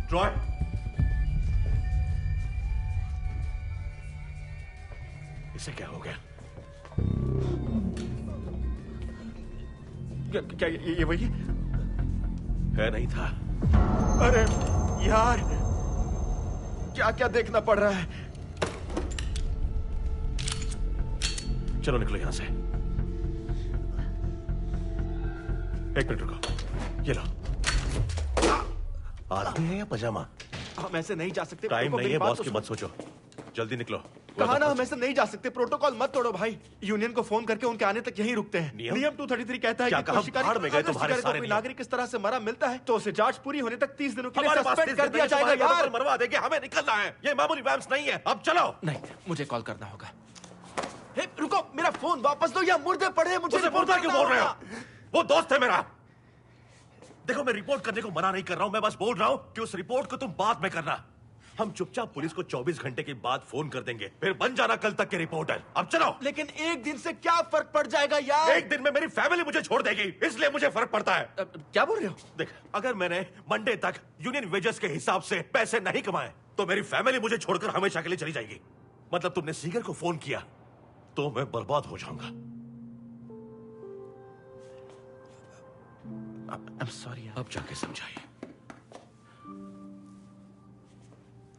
ट्रॉय, इसे क्या हो गया? क्या ये वही है? नहीं था। अरे यार, क्या क्या देखना पड़ रहा है। चलो निकलो यहां से। एक मिनट रुको, ये लो। आदमी है या पजामा? हम ऐसे नहीं जा सकते। टाइम नहीं है, बात बॉस तो की मत सोचो, जल्दी निकलो। कहा ना हम ऐसे नहीं जा सकते। प्रोटोकॉल मत तोड़ो भाई। यूनियन को फोन करके उनके आने तक यहीं रुकते हैं। नियम 233 कहता है क्या कि कहा? कोई शिकारी भाड़ में गए तुम्हारे अगर सारे कोई नियम। नागरिक इस तरह से मरा मिलता है तो उसे जांच पूरी होने तक 30 दिनों के लिए हमारे पास सस्पेंड कर दिया जाएगा यार। मरवा देंगे, हमें निकलना है। ये मामूली वैम्स नहीं है। अब चलो। नहीं, मुझे कॉल करना होगा। हे, रुको, मेरा फोन वापस दो या मुर्दे पड़े हैं। मुझे उसे मुर्दा क्यों बोल रहे हो? वो दोस्त है मेरा। देखो, मैं रिपोर्ट करने को मना नहीं कर रहा हूं, मैं बस बोल रहा हूं कि उस रिपोर्ट को तुम बाद में करना। हम चुपचाप पुलिस को 24 घंटे के बाद फोन कर देंगे, फिर बन जाना कल तक के रिपोर्टर। अब चलो। लेकिन एक दिन से क्या फर्क पड़ जाएगा यार? एक दिन में मेरी फैमिली मुझे छोड़ देगी, इसलिए मुझे फर्क पड़ता है। क्या बोल रहे हो? देख, अगर मैंने मंडे तक यूनियन वेजेस के हिसाब से पैसे नहीं कमाए तो मेरी फैमिली मुझे छोड़कर हमेशा के लिए चली जाएगी। मतलब तुमने सीगर को फोन किया तो मैं बर्बाद हो जाऊंगा। I'm sorry यार। अब जाके समझाइए।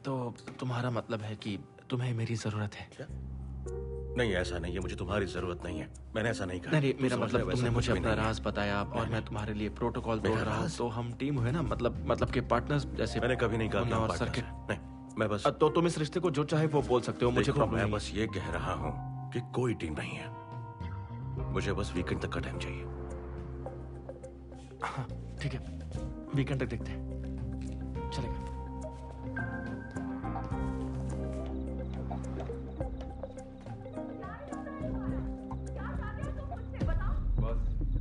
तो तुम्हारा मतलब है कि तुम्हें मेरी जरूरत है? क्या? नहीं, ऐसा नहीं है, मुझे तुम्हारी जरूरत नहीं है। मैंने ऐसा नहीं कहा। नहीं, मेरा मतलब तुमने मुझे अपना राज बताया और मैं तुम्हारे लिए प्रोटोकॉल तोड़ रहा हूँ, तो हम टीम हुए ना, मतलब के पार्टनर्स जैसे। मैंने कभी नहीं कहा कि हम और पार्टनर्स सर्किट हैं। नहीं, मैं बस तो तुम इस रिश्ते को जो चाहे वो बोल सकते हो, मुझे देखो, प्रॉब्लम मैं नहीं बस ये कह रहा हूँ कि कोई टीम नहीं है। मुझे बस वीकेंड तक का टाइम चाहिए। हाँ, ठीक है, वीकेंड तक देखते हैं। चलेगा।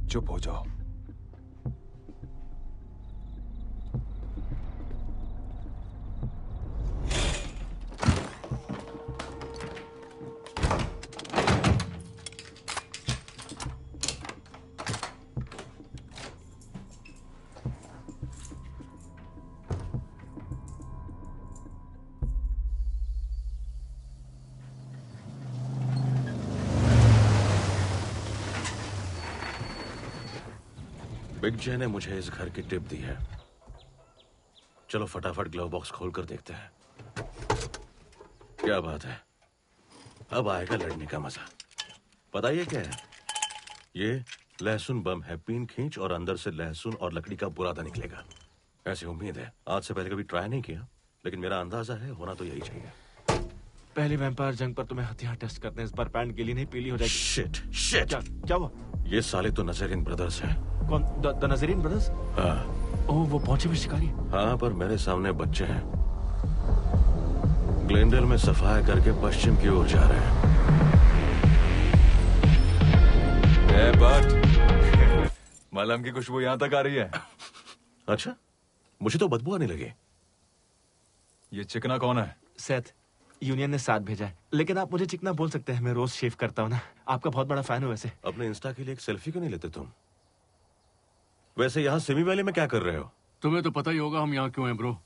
चुप हो जाओ। बिग जे ने मुझे इस घर की टिप दी है। चलो फटाफट ग्लव बॉक्स खोलकर देखते हैं। क्या बात है, अब आएगा लड़ने का मजा। पता ये क्या है? ये लहसुन बम है। पीन खींच और अंदर से लहसुन और लकड़ी का बुरादा निकलेगा। ऐसी उम्मीद है। आज से पहले कभी ट्राई नहीं किया, लेकिन मेरा अंदाजा है होना तो यही चाहिए। पहली वैम्पायर जंग पर तुम्हें हथियार टेस्ट करते हैं। इस बार पैंट गीली नहीं पीली हो जाएगी। शिट। क्या हुआ? ये साले तो नजरिन ब्रदर्स हैं। कौन? The Nazrin brothers? हाँ। ओह, वो पहुंचे हुए शिकारी। हाँ, पर मेरे सामने बच्चे हैं। ग्लेंडर में सफाया करके पश्चिम की ओर जा रहे हैं। बट मलहम की खुशबू यहां तक आ रही है। अच्छा, मुझे तो बदबू आने लगे। ये चिकना कौन है? सेथ, यूनियन ने साथ भेजा है। लेकिन आप मुझे चिकना बोल सकते हैं, मैं रोज शेव करता हूँ ना। आपका बहुत बड़ा फैन हूँ वैसे। अपने इंस्टा के लिए एक सेल्फी क्यों नहीं लेते तुम? वैसे यहाँ सिमी वैली में क्या कर रहे हो? तुम्हें तो पता ही होगा हम यहाँ क्यों हैं ब्रो।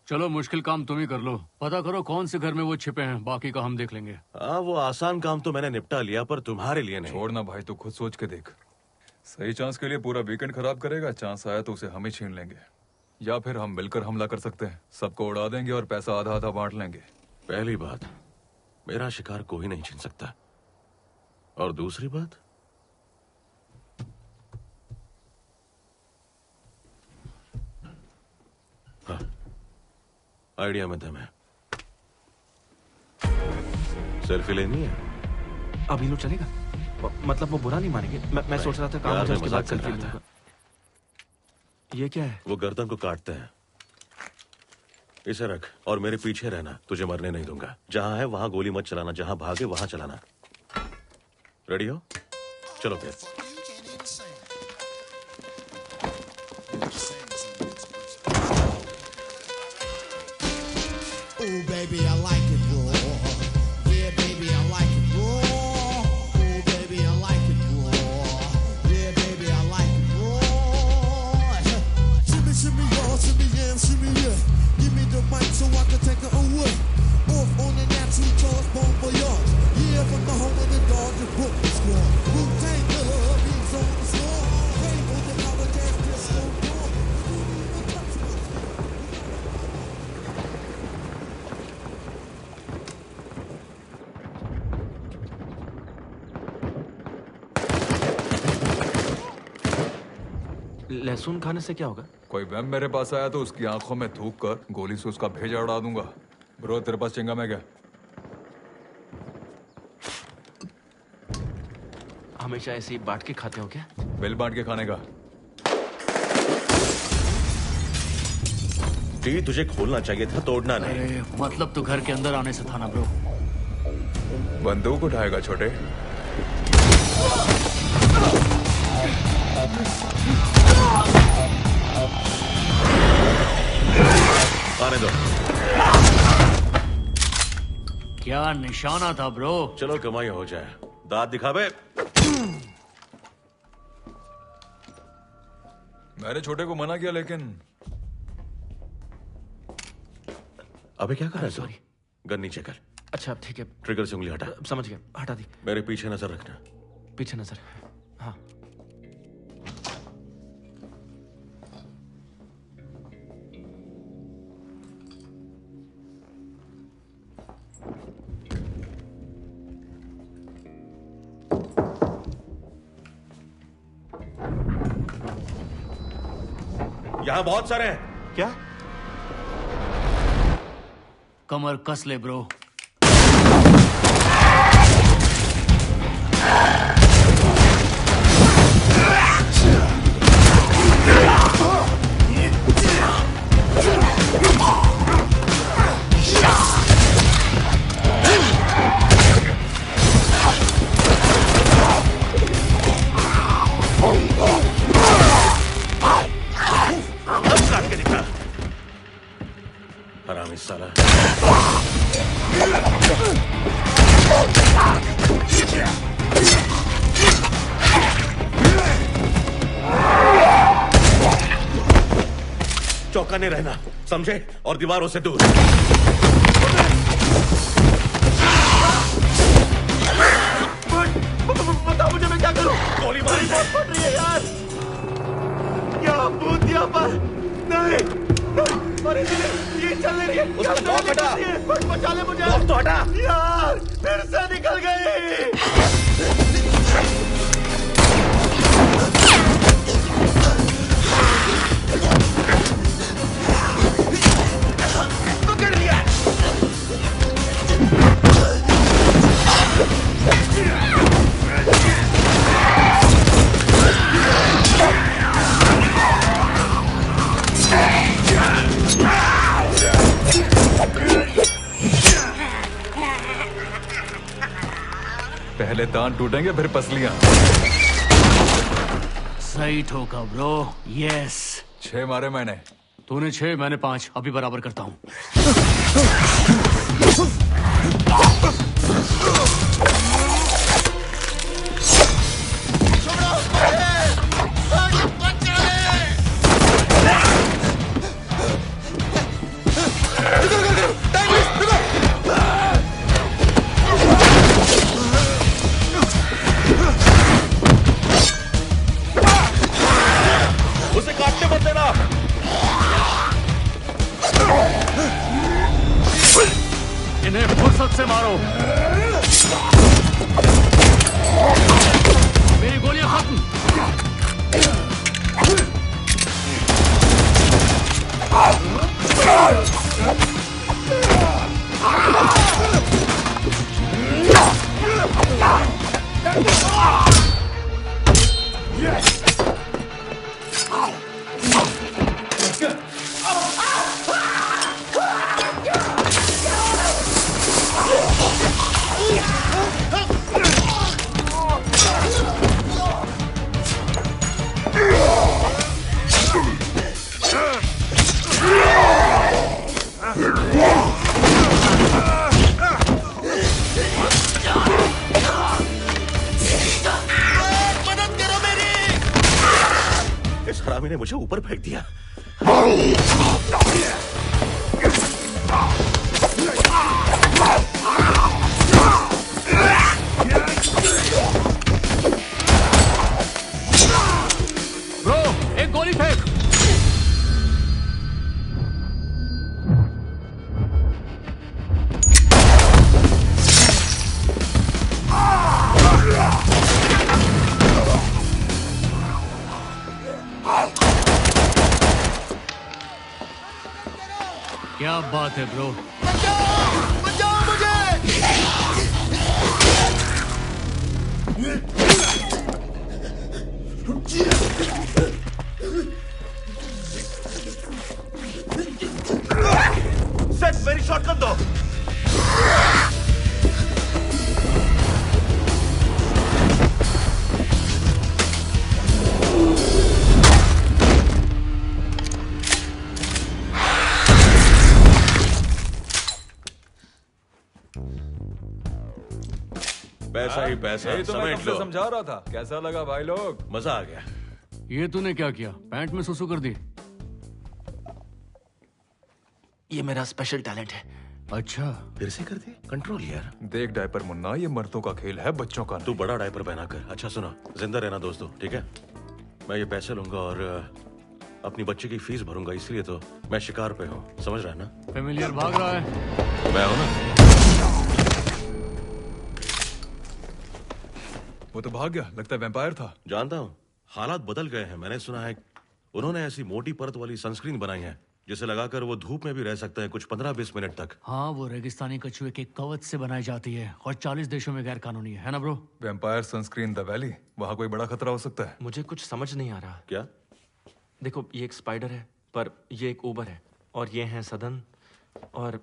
चलो मुश्किल काम तुम ही कर लो। पता करो कौन से घर में वो छिपे हैं, बाकी का हम देख लेंगे। हाँ, वो आसान काम तो मैंने निपटा लिया, पर तुम्हारे लिए नहीं। छोड़ना भाई, तू खुद सोच के देख। सही चांस के लिए पूरा वीकेंड खराब करेगा। चांस आया तो उसे हम ही छीन लेंगे, या फिर हम मिलकर हमला कर सकते हैं। सबको उड़ा देंगे और पैसा आधा आधा बांट लेंगे। पहली बात, मेरा शिकार कोई नहीं छीन सकता। और दूसरी बात, हाँ, आइडिया में दम है। सेल्फी लेनी है? अभी लो चलेगा? मतलब वो बुरा नहीं मानेंगे? मैं सोच रहा था काम हो जाए उसके बाद सेल्फी लूंगा। ये क्या है? वो गर्दन को काटते हैं। इसे रख और मेरे पीछे रहना, तुझे मरने नहीं दूंगा। जहां है वहां गोली मत चलाना, जहां भागे वहां चलाना। रेडी हो? चलो फिर। Ooh, baby, I like it raw. Yeah, baby, I like it raw. Ooh, baby, I like it raw. Yeah, baby, I like it raw. Shimmy, shimmy, y'all, shimmy, yeah, shimmy, yeah. Give me the mic so I can take it away. Off on the natural charge, bon voyage. Yeah, from the home of the dog, the Brooklyn squad. Wu-Tang Killer, लहसुन खाने से क्या होगा? कोई वैम मेरे पास आया तो उसकी आंखों में थूक कर गोली से उसका भेजा उड़ा दूंगा। ब्रो तेरे पास चिंगम है क्या? हमेशा ऐसे ही बांट के खाते हो क्या? बिल बांट के खाने का। टी तुझे खोलना चाहिए था, तोड़ना नहीं। अरे मतलब तो घर के अंदर आने से था ना ब्रो। बंदूक उठाएगा छोटे? आने दो। क्या निशाना था ब्रो? चलो कमाई हो जाए। दांत दिखावे। मैंने छोटे को मना किया लेकिन अबे क्या कर रहा है? सॉरी, गन नीचे कर। अच्छा ठीक है। ट्रिगर से उंगली हटा। समझ गया, हटा दी। मेरे पीछे नजर रखना। पीछे नजर। हाँ। यहाँ बहुत सारे हैं। क्या? कमर कस ले ब्रो। हरामी साला। चौकन्ने रहना, समझे? और दीवारों से दूर। बताओ मुझे, मैं क्या करूं? गोली मारी बहुत फट रही है यार। क्या भूत यहाँ पर? नहीं, नहीं। अरे ये चल नहीं रही है। उसका लॉक हटा। कुछ बचा ले मुझे। लॉक तो हटा। यार फिर से निकल गई। पकड़ लिया। पहले दांत टूटेंगे फिर पसलियां। सही ठोका ब्रो। यस। 6 मारे मैंने। तूने 6, मैंने 5। अभी बराबर करता हूँ। उसे काटने मत देना। इन्हें फुर्सत से मारो। मेरी गोलियां खत्म। इस हरामी ने मुझे ऊपर फेंक दिया। ब्रो, एक गोली फेंक। क्या बात है ब्रो। बचाओ सेट मेरी शॉटगन दो। पैसा ही पैसा, यही तो मैं समेट तुमसे लो। समझा रहा था। कैसा लगा भाई लोग? मजा आ गया। ये तूने क्या किया? पैंट में सुसु कर दी? ये मेरा स्पेशल टैलेंट है। अच्छा, फिर से कर दी? कंट्रोल यार। देख डायपर मुन्ना, ये मर्दों का खेल है, बच्चों का तू बड़ा डायपर पहना कर। अच्छा सुना, जिंदा रहना दोस्तों, ठीक है? मैं ये पैसे लूंगा और अपनी बच्ची की फीस भरूंगा, इसलिए तो मैं शिकार पे हूँ, समझ रहा है ना? फेमिलियर भाग रहा है। मैं हूँ ना। वो तो भाग गया, लगता है वैम्पायर था। जानता हूँ, हालात बदल गए हैं। मैंने सुना है उन्होंने ऐसी मोटी परत वाली सनस्क्रीन बनाई है जिसे लगाकर वो धूप में भी रह सकते हैं कुछ 15-20 मिनट तक। हाँ, वो रेगिस्तानी कछुए के कवच से बनाई जाती है और 40 देशों में गैर कानूनी है ना bro? Vampire sunscreen the valley, वहाँ कोई बड़ा खतरा हो सकता है। मुझे कुछ समझ नहीं आ रहा। क्या? देखो, ये एक स्पाइडर है, पर ये एक ऊबर है, और ये है सदन, और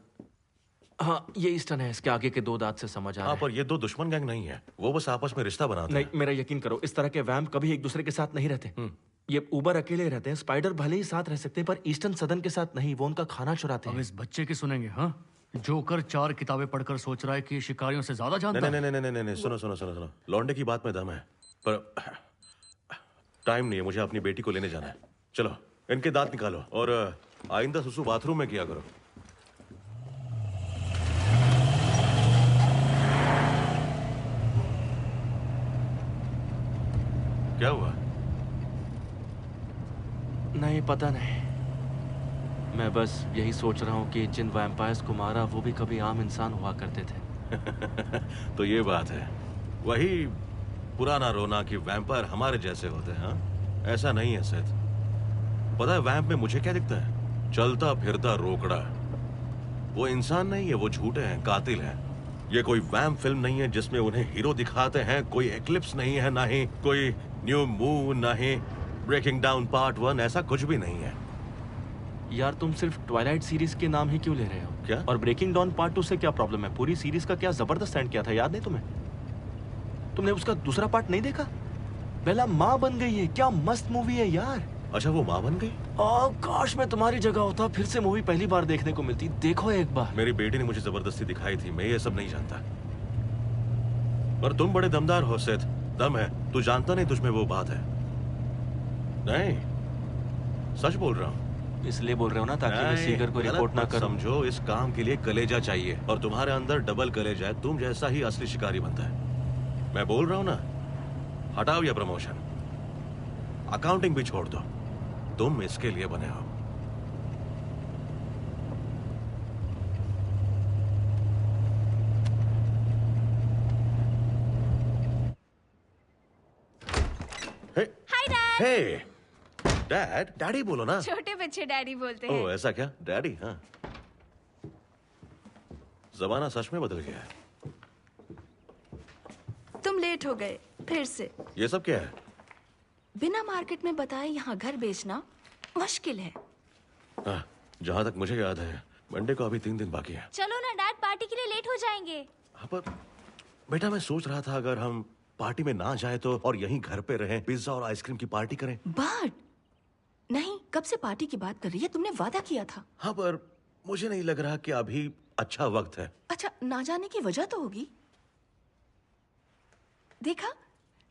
हाँ, ये ईस्टर्न है। इसके आगे के दो दांत से समझ आ रहा हाँ, है। पर ये दो दुश्मन गैंग नहीं है, वो बस आपस में रिश्ता बनाते नहीं, मेरा यकीन करो, इस तरह के वैम्प कभी एक दूसरे के साथ नहीं रहते। ये ऊबर अकेले रहते हैं। स्पाइडर भले ही साथ रह सकते हैं, पर ईस्टर्न सदन के साथ नहीं। वो उनका खाना चुराते अब हैं। इस बच्चे की सुनेंगे? हाँ, जोकर 4 किताबें पढ़कर सोच रहा है कि शिकारियों से ज्यादा जानता नहीं, है। नहीं, नहीं, नहीं, नहीं, सुनो सुनो सुनो सुनो, लौंडे की बात में दम है, पर टाइम नहीं है, मुझे अपनी बेटी को लेने जाना है। चलो, इनके दांत निकालो और आइंदा सुसु बाथरूम में किया करो। क्या हुआ? नहीं, पता नहीं। मैं बस यही सोच रहा हूँ कि जिन वैम्पायर्स को मारा वो भी कभी आम इंसान हुआ करते थे। तो ये बात है, वही पुराना रोना कि वैम्पायर हमारे जैसे होते हैं। हाँ? ऐसा नहीं है सेठ। पता है वैम्प में मुझे क्या दिखता है? चलता फिरता रोकड़ा। वो इंसान नहीं है, वो झूठे हैं, कातिल हैं। ये कोई वैम्प फिल्म नहीं है जिसमें उन्हें हीरो दिखाते हैं। कोई एक्लिप्स नहीं है, ना ही कोई न्यू मून, ना ही ब्रेकिंग डाउन पार्ट 1, ऐसा कुछ भी नहीं है। यार, तुम सिर्फ ट्वाइलाइट सीरीज के नाम ही क्यों ले रहे हो? क्या? और ब्रेकिंग डाउन पार्ट 2 से क्या प्रॉब्लम है? पूरी सीरीज का क्या जबरदस्त एंड किया था, याद नहीं तुम्हें? तुमने उसका दूसरा पार्ट नहीं देखा? बेला माँ बन गई है। क्या मस्त मूवी है यार। अच्छा, वो माँ बन गई? काश मैं तुम्हारी जगह होता, फिर से मूवी पहली बार देखने को मिलती। देखो एक बार। मेरी बेटी ने मुझे जबरदस्ती दिखाई थी, मैं ये सब नहीं जानता। पर तुम बड़े दमदार हो सेठ, दम है। तू जानता नहीं तुझमें वो बात है। नहीं, सच बोल रहा हूँ। इसलिए बोल रहे हो ना ताकि मैं सीकर को रिपोर्ट ना करूं। समझो, इस काम के लिए कलेजा चाहिए और तुम्हारे अंदर डबल कलेजा है। तुम जैसा ही असली शिकारी बनता है। मैं बोल रहा हूँ ना, हटाओ ये प्रमोशन, अकाउंटिंग भी छोड़ दो। तुम इसके लिए बने हो। Hi dad. Hey dad, daddy बोलो ना। छोटे बच्चे डैडी बोलते हैं। ओह, ऐसा क्या? डैडी? हाँ, जमाना सच में बदल गया है। तुम लेट हो गए फिर से। ये सब क्या है? बिना मार्केट में बताए यहाँ घर बेचना मुश्किल है। हाँ, जहाँ तक मुझे याद है मंडे को अभी 3 दिन बाकी है। चलो ना डैड, पार्टी के लिए लेट हो जाएंगे। हाँ, पर बेटा मैं सोच रहा था अगर हम पार्टी में ना जाए तो और यहीं घर पे रहें, पिज्जा और आइसक्रीम की पार्टी करें। बट नहीं, कब से पार्टी की बात कर रही है? तुमने वादा किया था। हाँ, पर मुझे नहीं लग रहा कि अभी अच्छा वक्त है। अच्छा, ना जाने की वजह तो होगी। देखा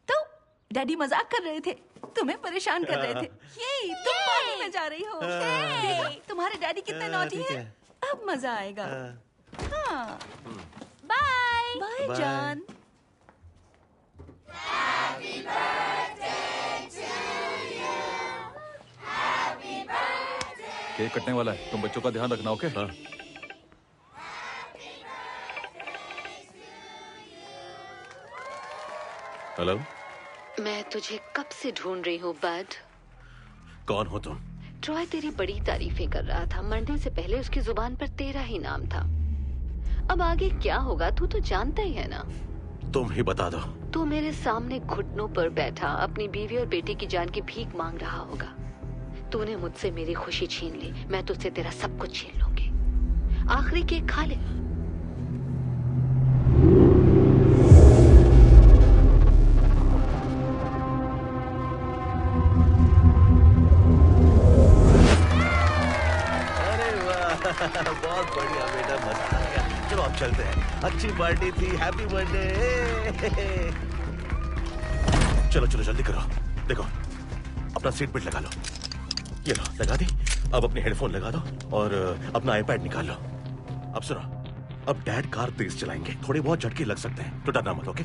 तो डैडी मजाक कर रहे थे, तुम्हें परेशान कर रहे थे। ये तुम पार्टी में जा रही हो। देखा, तुम्हारे डैडी कितने नॉटी हैं। अब मजा आएगा। हाँ, बाय बाय जान। केक कटने वाला है, तुम बच्चों का ध्यान रखना। ओके? हाँ। हेलो, मैं तुझे कब से ढूंढ रही हूँ बड। कौन हो तुम? ट्रॉय तेरी बड़ी तारीफें कर रहा था। मरने से पहले उसकी जुबान पर तेरा ही नाम था। अब आगे क्या होगा तू तो जानता ही है ना। तुम ही बता दो। तू मेरे सामने घुटनों पर बैठा अपनी बीवी और बेटी की जान की भीख मांग रहा होगा। तूने मुझसे मेरी खुशी छीन ली, मैं तुझसे तेरा सब कुछ छीन लूंगी। आखिरी केक खा ले। बहुत बढ़िया बेटा, मजा आ गया। चलो अब चलते हैं। अच्छी पार्टी थी, हैप्पी बर्थडे। चलो चलो जल्दी करो। देखो अपना सीट बेल्ट लगा लो। ये लो लगा दी। अब अपने हेडफोन लगा दो और अपना आईपैड निकाल लो। अब सुनो, अब डैड कार तेज चलाएंगे, थोड़े बहुत झटके लग सकते हैं तो डरना मत। ओके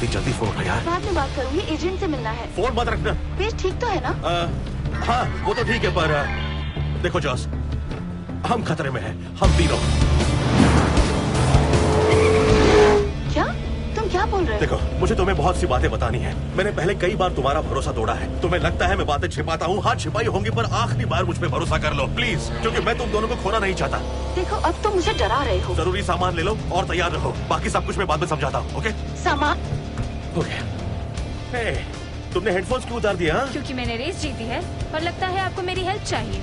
जल्दी फोन उठा यार। बाद में बात करूंगी, एजेंट से मिलना है। फोन मत रखना। पेश ठीक तो है ना? हाँ वो तो ठीक है, पर देखो जॉस, हम खतरे में हैं, हम तीनों। क्या? तुम क्या बोल रहे हो? देखो मुझे तुम्हें बहुत सी बातें बतानी है। मैंने पहले कई बार तुम्हारा भरोसा तोड़ा है। तुम्हें लगता है मैं बातें छिपाता हूँ। हाँ छिपाई होंगी, पर आखिरी बार मुझ पे भरोसा कर लो प्लीज, क्योंकि मैं तुम दोनों को खोना नहीं चाहता। देखो अब तुम मुझे डरा रहे हो। जरूरी सामान ले लो और तैयार रहो, बाकी सब कुछ मैं बाद में समझाता हूँ। ओके सामान? हे, तुमने हेडफोन्स क्यों उतार दिया? क्योंकि मैंने रेस जीती है और लगता है आपको मेरी हेल्प चाहिए।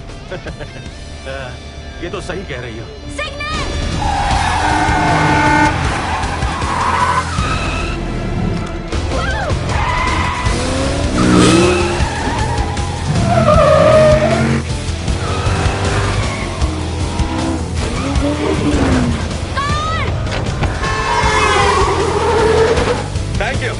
ये तो सही कह रही हो। Thank you.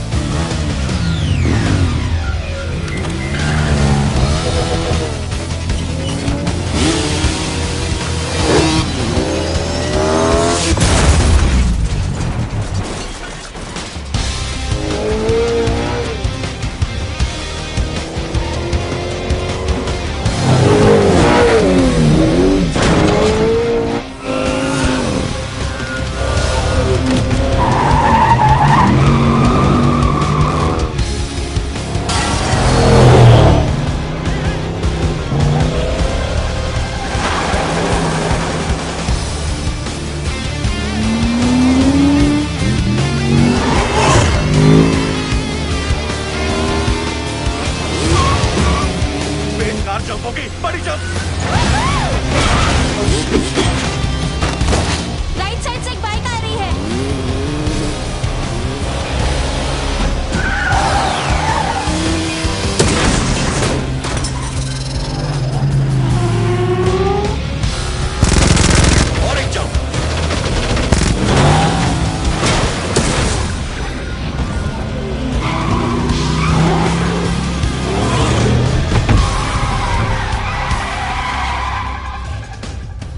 राइट साइड से एक बाइक आ रही है। और एक जंप।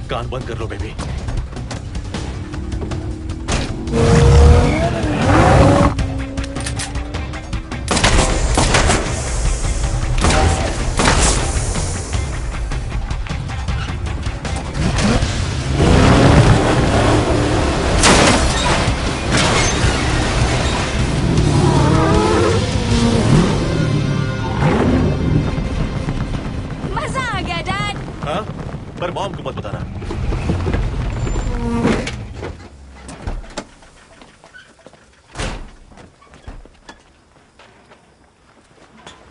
कान बंद कर लो बेबी। हाँ? पर मॉम को मत बताना।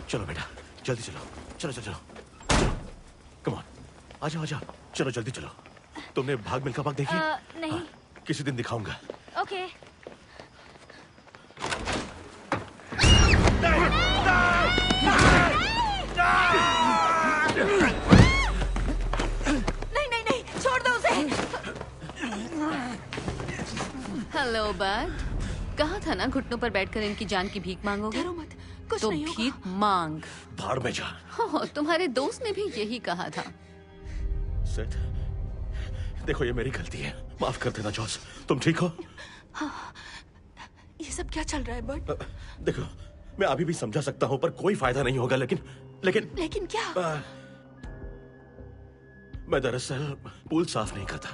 चलो बेटा, जल्दी चलो। चलो चलो चलो चलो, कम ऑन, आ जाओ आ जाओ, चलो जल्दी चलो। तुमने भाग मिल्खा भाग देखी? नहीं। हाँ, किसी दिन दिखाऊंगा। ओके। नहीं, छोड़ दो उसे। हेलो बड, कहा था ना घुटनों पर बैठकर इनकी जान की भीख मांगोगे? डरो मत, कुछ तो नहीं होगा। भीख मांग। भाड़ में जा। हाँ, तुम्हारे दोस्त ने भी यही कहा था। सेठ, देखो ये मेरी गलती है, माफ कर देना जॉस। तुम ठीक हो? हाँ, ये सब क्या चल रहा है बट? देखो, मैं अभी भी समझा सकता हूँ पर कोई फायदा नहीं होगा। लेकिन क्या? मैं दरअसल पूल साफ नहीं करता।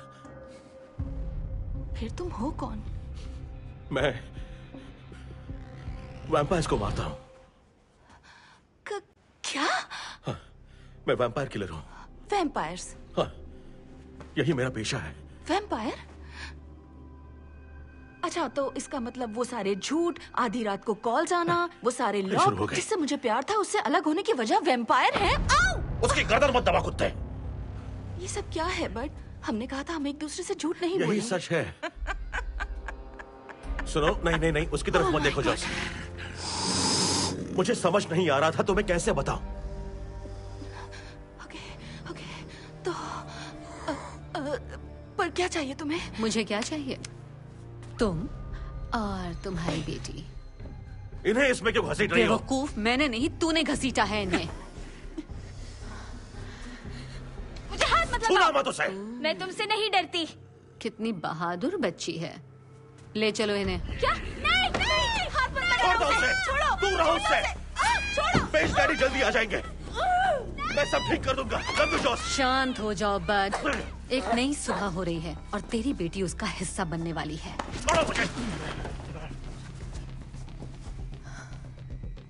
फिर तुम हो कौन? मैं वैम्पायर्स को मारता हूँ। क्या? हाँ, मैं वैम्पायर किलर हूँ। वैम्पायर्स? हाँ, यही मेरा पेशा है। वैम्पायर? अच्छा, तो इसका मतलब वो सारे झूठ, आधी रात को कॉल जाना, वो सारे शुरू हो लोग गए। जिससे मुझे प्यार था उससे अलग होने की वजह वैम्पायर है? उसकी गर्दन मत दबा कुत्ते। ये सब क्या है बट? हमने कहा था हम एक दूसरे से झूठ नहीं यही बोलेंगे। सच है। सुनो, नहीं, उसकी तरफ मत देखो जॉस। मुझे समझ नहीं आ रहा था, तुम्हें कैसे बताऊं? ओके, तो पर क्या चाहिए तुम्हें? मुझे क्या चाहिए? तुम और तुम्हारी बेटी। इन्हें इसमें क्यों घसीट रही हो? बेवकूफ, मैंने नहीं, तूने घसीटा है इन्हें। मुझे हाथ मत छूना लगाओ। मत उसे। मैं तुमसे नहीं डरती। कितनी बहादुर बच्ची है। ले चलो इन्हें। क्या? नहीं, हाथ मत लगाओ। छोड़ दो उसे। छोड़ो। दूर रहो उससे। छोड़ो। पेश डैडी जल्दी आ जाएंगे। मैं सब ठीक कर दूंगा। लव यू जॉस। शांत हो जाओ बड। एक नई सुबह हो रही है और तेरी बेटी उसका हिस्सा बनने वाली है। छोड़ो मुझे।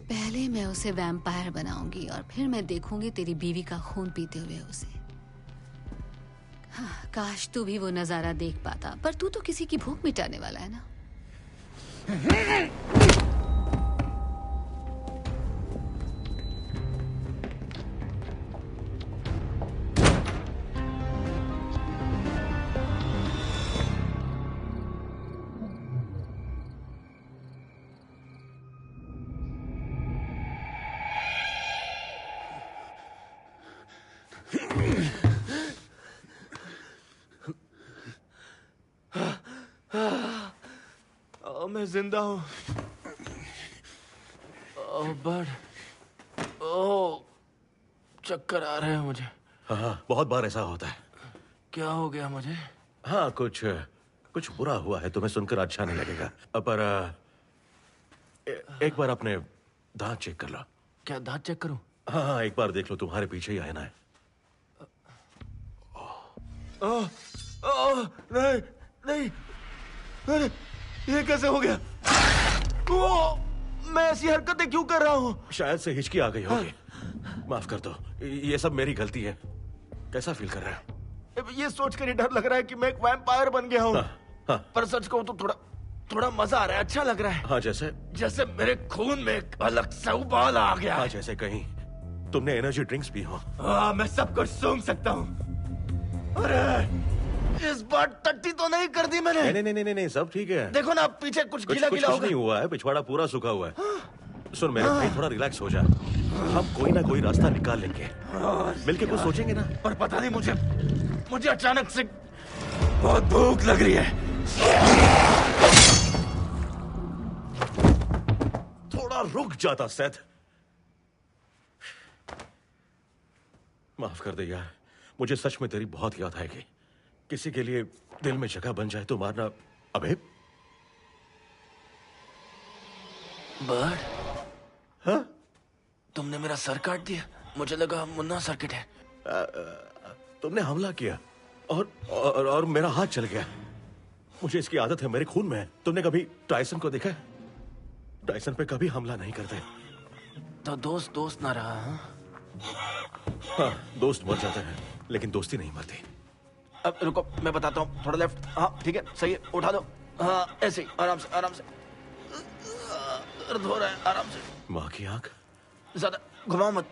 पहले मैं उसे वैम्पायर बनाऊंगी और फिर मैं देखूंगी तेरी बीवी का खून पीते हुए उसे। हाँ, काश तू भी वो नजारा देख पाता, पर तू तो किसी की भूख मिटाने वाला है ना। मैं जिंदा हूँ। बट चक्कर आ रहे हैं मुझे। हाँ, बहुत बार ऐसा होता है। क्या हो गया मुझे? हाँ, कुछ बुरा हुआ है, तुम्हें सुनकर अच्छा नहीं लगेगा। पर एक बार अपने दांत चेक कर लो। क्या दांत चेक करूं? हाँ, एक बार देख लो, तुम्हारे पीछे ही आना है। नहीं, अरे ये कैसे हो गया? मैं ऐसी हरकतें क्यों कर रहा हूँ? शायद से हिचकी आ गई होगी। माफ कर दो, ये सब मेरी गलती है। कैसा फील कर रहा है? ये सोचकर ही डर लग रहा है कि मैं एक वैम्पायर बन गया हूँ। हाँ। पर सच कहूँ तो थोड़ा मजा आ रहा है, अच्छा लग रहा है। हाँ, जैसे मेरे खून में एक अलग सा उबाल आ गया। हाँ, जैसे कहीं तुमने एनर्जी ड्रिंक्स पी हो। हाँ, मैं सब कुछ सूंघ सकता हूँ। अरे इस बार टट्टी तो नहीं कर दी मैंने। नहीं, सब ठीक है। देखो ना, पीछे कुछ गीला कुछ होगा। नहीं हुआ है, पिछवाड़ा पूरा सूखा हुआ है। सुन मेरे भाई, थोड़ा रिलैक्स हो जा। हम कोई ना कोई रास्ता निकाल लेंगे। मिलके कुछ सोचेंगे ना। पर पता नहीं, मुझे अचानक से बहुत भूख लग रही है। थोड़ा रुक जाता सेथ। माफ कर दे यार, मुझे सच में तेरी बहुत याद आएगी। किसी के लिए दिल में जगह बन जाए तो मारना। अबे बर्ड, हाँ? तुमने मेरा सर काट दिया। मुझे लगा मुन्ना सर्किट है। तुमने हमला किया और मेरा हाथ चल गया। मुझे इसकी आदत है, मेरे खून में है। तुमने कभी टाइसन को देखा है? टाइसन पे कभी हमला नहीं करते। तो दोस्त ना रहा। हाँ, दोस्त मर जाते हैं लेकिन दोस्ती नहीं मरती। अब रुको, मैं बताता हूँ। थोड़ा लेफ्ट। हाँ ठीक है, सही है, उठा दो। हाँ ऐसे ही, आराम से आराम से। दर्द हो रहा है, आराम से। माँ की आंख। ज्यादा घुमाओ मत,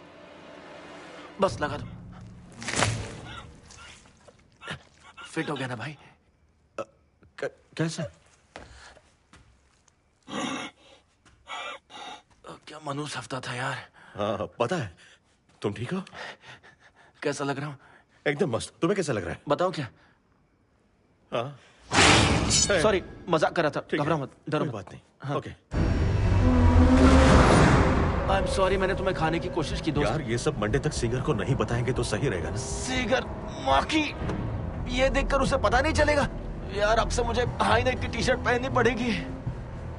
बस लगा दो। फिट हो गया ना भाई? कैसे? क्या मनूस हफ्ता था यार। हाँ पता है। तुम ठीक हो? कैसा लग रहा हूँ? एकदम मस्त। तुम्हें कैसा लग रहा है? बताओ क्या? हाँ सॉरी, मजाक कर रहा था। घबराओ मत, डरो मत। बात नहीं। ओके। आई एम सॉरी, मैंने तुम्हें खाने की कोशिश की दोस्त। यार ये सब मंडे तक सिंगर को नहीं बताएंगे तो सही रहेगा ना। सिंगर माँ की, ये देखकर उसे पता नहीं चलेगा। यार अब से मुझे हाई नेक की टी शर्ट पहननी पड़ेगी।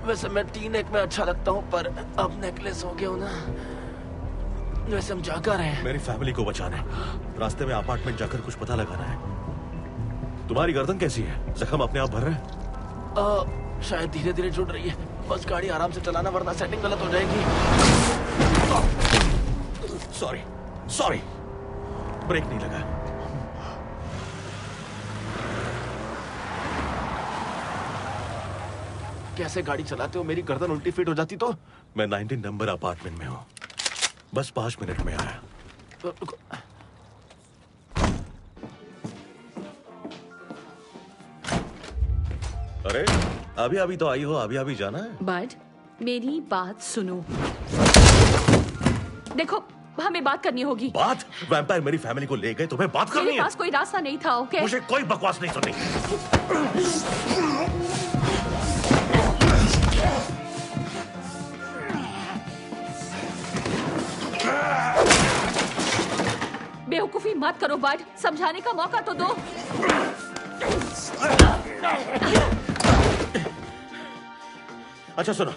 वैसे मैं टी नेक में अच्छा लगता हूँ, पर अब नेकलेस हो गया हूँ ना। वैसे हम जा कर रहे हैं। मेरी फैमिली को बचाना है। रास्ते में अपार्टमेंट जाकर कुछ पता लगाना है। तुम्हारी गर्दन कैसी है? जख्म अपने आप भर रहे हैं? शायद धीरे धीरे जुड़ रही है। बस गाड़ी आराम से चलाना, वरना सेटिंग गलत हो जाएगी। सॉरी सॉरी, ब्रेक नहीं लगा। कैसे गाड़ी चलाते हो? मेरी गर्दन उल्टी फिट हो जाती तो। मैं 19 नंबर अपार्टमेंट में हूँ। बस 5 मिनट में आया। अरे अभी अभी तो आई हो, अभी अभी जाना है? बट मेरी बात सुनो। देखो, हमें बात करनी होगी। बात? वैम्पायर मेरी फैमिली को ले गए, तुम्हें बात करनी है? मेरे पास कोई रास्ता नहीं था, ओके? मुझे कोई बकवास नहीं सुननी। बेवकूफी मत करो बड, समझाने का मौका तो दो। अच्छा सुनो,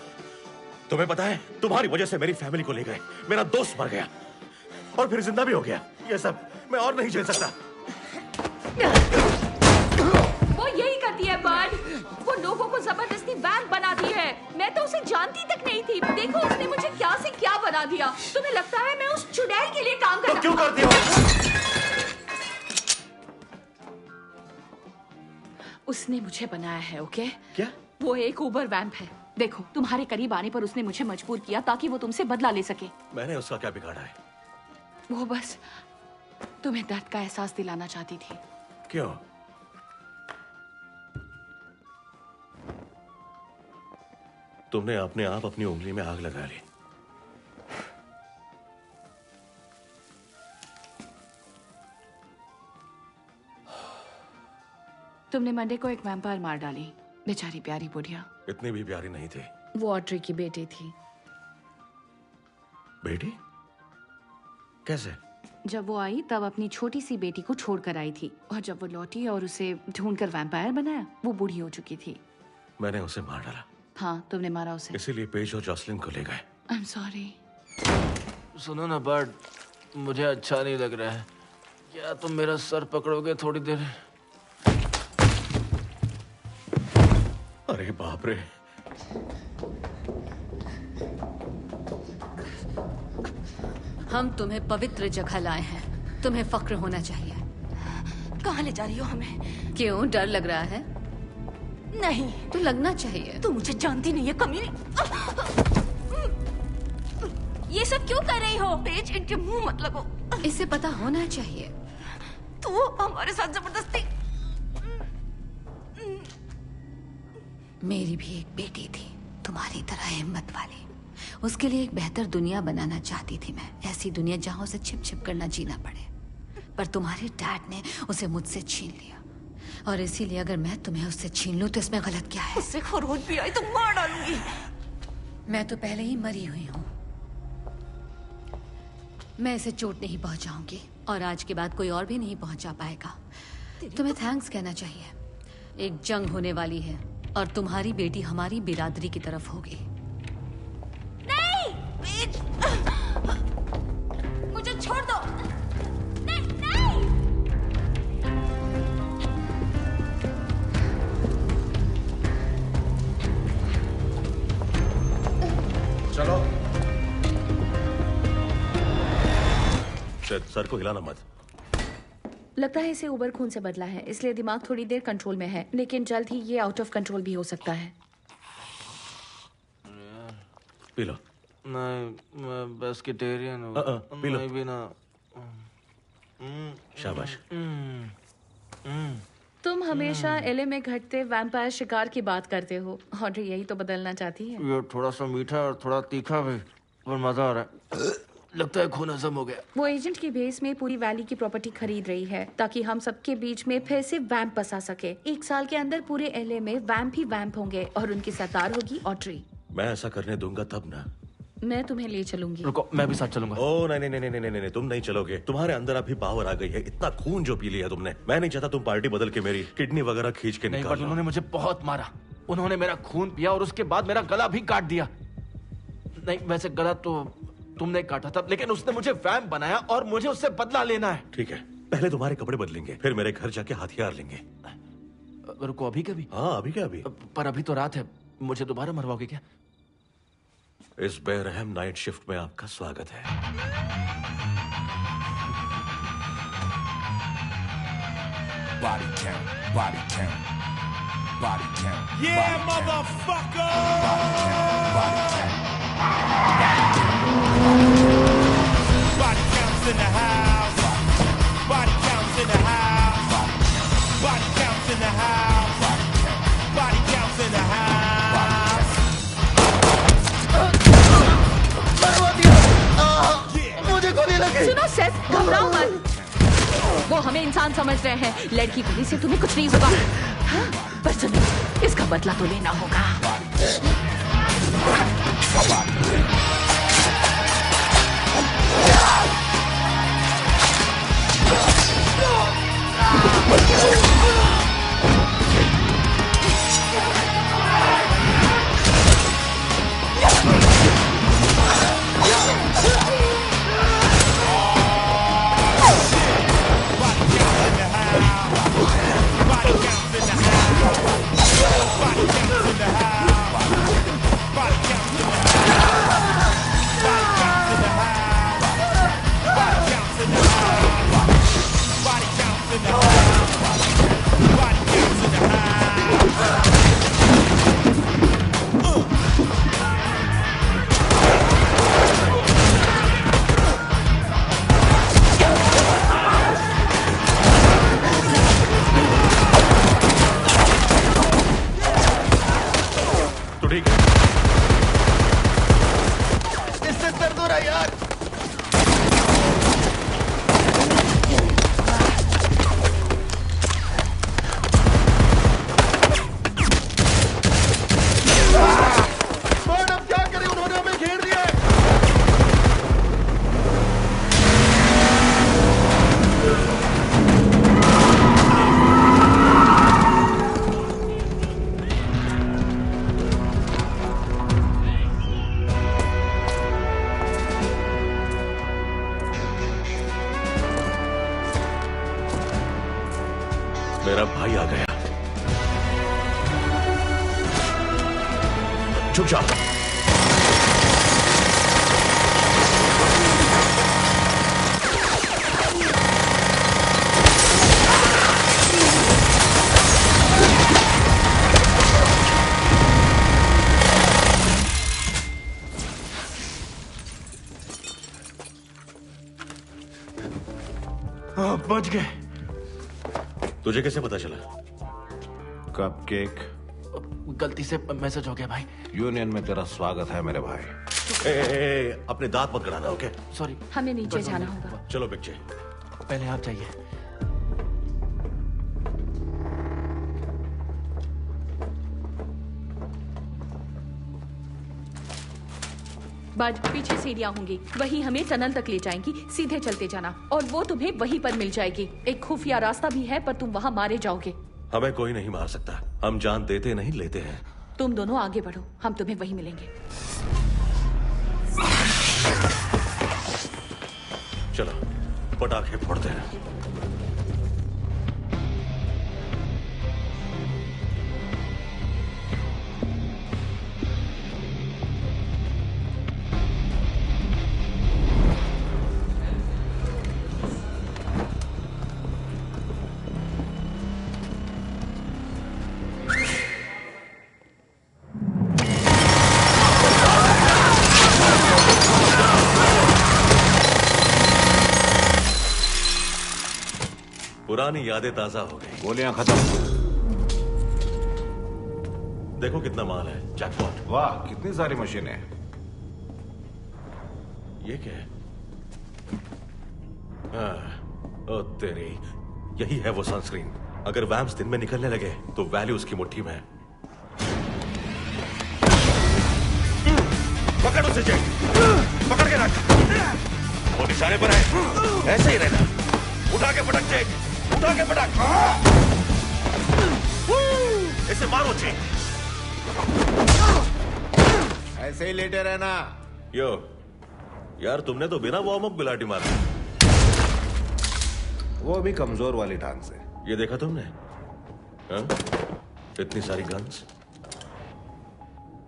तुम्हें पता है तुम्हारी वजह से मेरी फैमिली को ले गए, मेरा दोस्त मर गया और फिर जिंदा भी हो गया। ये सब मैं और नहीं झेल सकता। वो यही करती है बड, वो लोगों को जबरदस्ती वैन बनाती है। मैं तो उसे जानती तक नहीं थी। देखो उसने मुझे क्या से क्या बना दिया। तुम्हें लगता है मैं उस चुड़ैल के लिए काम करता? तो क्यों करती हो? उसने मुझे बनाया है, ओके? क्या? वो एक ऊबर वैम्प है। देखो, तुम्हारे करीब आने पर उसने मुझे मजबूर किया ताकि वो तुमसे बदला ले सके। मैंने उसका क्या बिगाड़ा है? वो बस तुम्हें दर्द का एहसास दिलाना चाहती थी। क्यों? तुमने अपने आप अपनी उंगली में आग लगा ली। तुमने मंडे को एक वैम्पायर मार डाली, बेचारी प्यारी बुढ़िया। इतनी भी प्यारी नहीं थी। वो ऑड्री की बेटी थी। बेटी? कैसे? जब वो आई तब अपनी छोटी सी बेटी को छोड़कर आई थी, और जब वो लौटी और उसे ढूंढकर वैम्पायर बनाया, वो बूढ़ी हो चुकी थी। मैंने उसे मार डाला। हाँ, तुमने मारा उसे। इसीलिए पेज और जॉसलिन को ले गए। I am sorry. सुनो ना बर्ड, मुझे अच्छा नहीं लग रहा है। क्या तुम मेरा सर पकड़ोगे थोड़ी देर? अरे बाप रे। हम तुम्हें पवित्र जगह लाए हैं, तुम्हें फक्र होना चाहिए। कहाँ ले जा रही हो हमें? क्यों, डर लग रहा है? नहीं, तो लगना चाहिए। तू मुझे जानती नहीं है, कमीनी। ये सब क्यों कर रही हो? पेज, इनके मुंह मत लगो। इसे पता होना चाहिए। तू हमारे साथ जबरदस्ती। मेरी भी एक बेटी थी, तुम्हारी तरह हिम्मत वाली। उसके लिए एक बेहतर दुनिया बनाना चाहती थी मैं, ऐसी दुनिया जहां उसे छिप छिप कर न जीना पड़े। पर तुम्हारे डैड ने उसे मुझसे छीन लिया, और इसीलिए अगर मैं तुम्हें उससे छीन लूं तो इसमें गलत क्या है? उससे खरोच भी आई तो मार डालूंगी। मैं तो पहले ही मरी हुई हूं। मैं इसे चोट नहीं पहुंचाऊंगी, और आज के बाद कोई और भी नहीं पहुंचा पाएगा। तुम्हें थैंक्स कहना चाहिए। एक जंग होने वाली है और तुम्हारी बेटी हमारी बिरादरी की तरफ होगी। नहीं, मुझे छोड़ दो। नहीं, नहीं। चलो। सर को हिलाना मत। लगता है इसे उबर खून से बदला है, इसलिए दिमाग थोड़ी देर कंट्रोल में है, लेकिन जल्द ही ये आउट ऑफ कंट्रोल भी हो सकता है। P low. नहीं, मैं वेजिटेरियन हूँ। P low. मैं भी ना। शाबाश। तुम हमेशा एलए में घटते वैम्पायर शिकार की बात करते हो। ऑड्री यही तो बदलना चाहती है। ये थोड़ा सा मीठा और थोड़ा तीखा भी, पर मजा आ रहा है। लगता है खून हजम हो गया। वो एजेंट की बेस में पूरी वैली की प्रॉपर्टी खरीद रही है ताकि हम सबके बीच में फिर से वैम्प बसा सके। 1 साल के अंदर पूरे एलए में वैम्प ही वैम्प होंगे और उनकी सरदार होगी ऑड्री। मैं ऐसा करने दूंगा तब ना। मैं तुम्हें ले चलूंगी। रुको, मैं भी साथ चलूंगा। ओ नहीं नहीं नहीं नहीं नहीं नहीं, तुम नहीं चलोगे। तुम्हारे अंदर अभी पावर आ गई है। इतना खून जो पी लिया तुमने। मैं नहीं चाहता तुम पार्टी बदल के मेरी किडनी वगैरह खींच के नहीं, निकाल बट उन्होंने मुझे बहुत मारा। उन्होंने मेरा खून पिया और उसके बाद मेरा गला भी काट दिया। नहीं, वैसे गला तो तुमने काटा था, लेकिन उसने मुझे वैम्प बनाया और मुझे उससे बदला लेना है। ठीक है, पहले तुम्हारे कपड़े बदलेंगे, फिर मेरे घर जाके हथियार लेंगे। रुको, अभी कभी? हाँ, अभी क्या अभी? पर अभी तो रात है, मुझे दोबारा मरवाओगे क्या? इस बेरहम नाइट शिफ्ट में आपका स्वागत है। Body count, body count, body count. Yeah, body motherfucker! count, body count. Body counts in the house. Body counts in the house. Body counts in the house. Body counts in the house. मुझे गोली लगी। सुनो cess, घबराओ मत। वो हमें इंसान समझ रहे हैं। लड़की गोली से तुम्हें कुछ नहीं होगा। हाँ, पर सुनो, इसका बदला तो लेना होगा। इससे दर्द हो रहा है यार। अब क्या करें, उन्होंने हमें घेर दिया है। मेरा भाई आ गया। चुप जा। बच गए। तुझे कैसे पता चला? कपकेक। गलती से मैसेज हो गया भाई। यूनियन में तेरा स्वागत है मेरे भाई। अपने दांत मत गड़ाना, ओके? सॉरी। हमें नीचे जाना होगा। चलो बिच्चे। पहले आप जाइए। बट पीछे सीढ़ियां होंगी, वही हमें टनल तक ले जाएंगी। सीधे चलते जाना और वो तुम्हें वहीं पर मिल जाएगी। एक खुफिया रास्ता भी है, पर तुम वहां मारे जाओगे। हमें कोई नहीं मार सकता। हम जान देते नहीं, लेते हैं। तुम दोनों आगे बढ़ो, हम तुम्हें वहीं मिलेंगे। चलो पटाखे फोड़ते हैं। पुरानी यादें ताजा हो गई। गोलियां खत्म। देखो कितना माल है। जैकपॉट। वाह, कितनी सारी मशीनें। ये क्या है? ओ तेरी, यही है वो सनस्क्रीन। अगर वैम्स दिन में निकलने लगे तो वैल्यू उसकी मुट्ठी में है। पकड़ उसे जैक, पकड़ के रख। वो निशाने पर है, ऐसे ही रहना। उठा के पटक जैक, उठा के पटक। इसे मारो जैक। ऐसे ही लेटे रहना। यो यार, तुमने तो बिना वार्म अप गुलाटी मारा। वो भी कमजोर वाली टांग से। ये देखा तुमने? हाँ? इतनी सारी गन्स।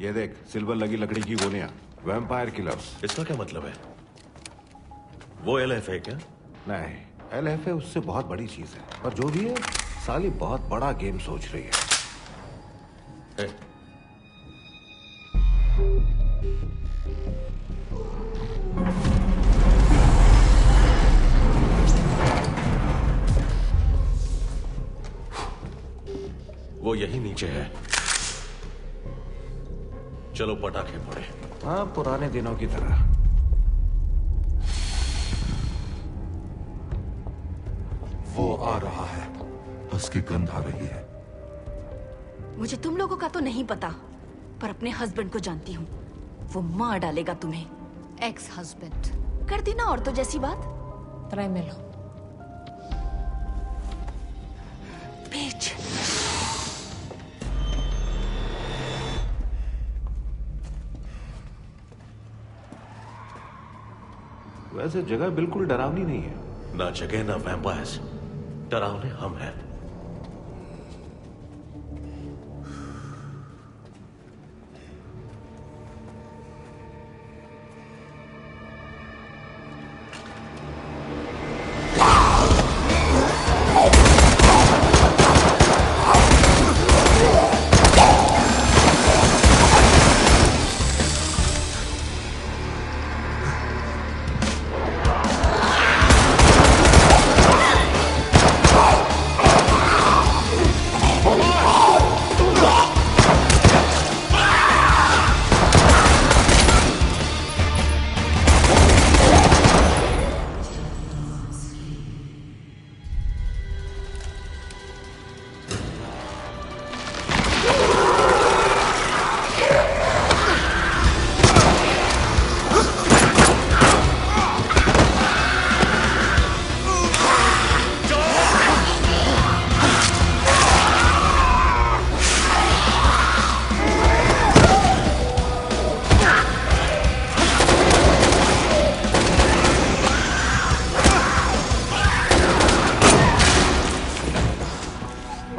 ये देख, सिल्वर लगी लकड़ी की गोलियां। Vampire killers. इसका क्या मतलब है? वो LF है क्या? नहीं, LF है उससे बहुत बड़ी चीज है। पर जो भी है, साली बहुत बड़ा गेम सोच रही है। वो यही नीचे है। चलो पटाखे फोड़े। हाँ, पुराने दिनों की तरह। वो आ रहा है। उसकी गंध आ रही है। मुझे तुम लोगों का तो नहीं पता, पर अपने हस्बैंड को जानती हूँ। वो मार डालेगा तुम्हें। Ex husband. कर दी ना औरतों जैसी बात। ट्राई में लो। बीच। वैसे जगह बिल्कुल डरावनी नहीं है। ना जगह ना वैम्पायर्स, डरावने हम हैं।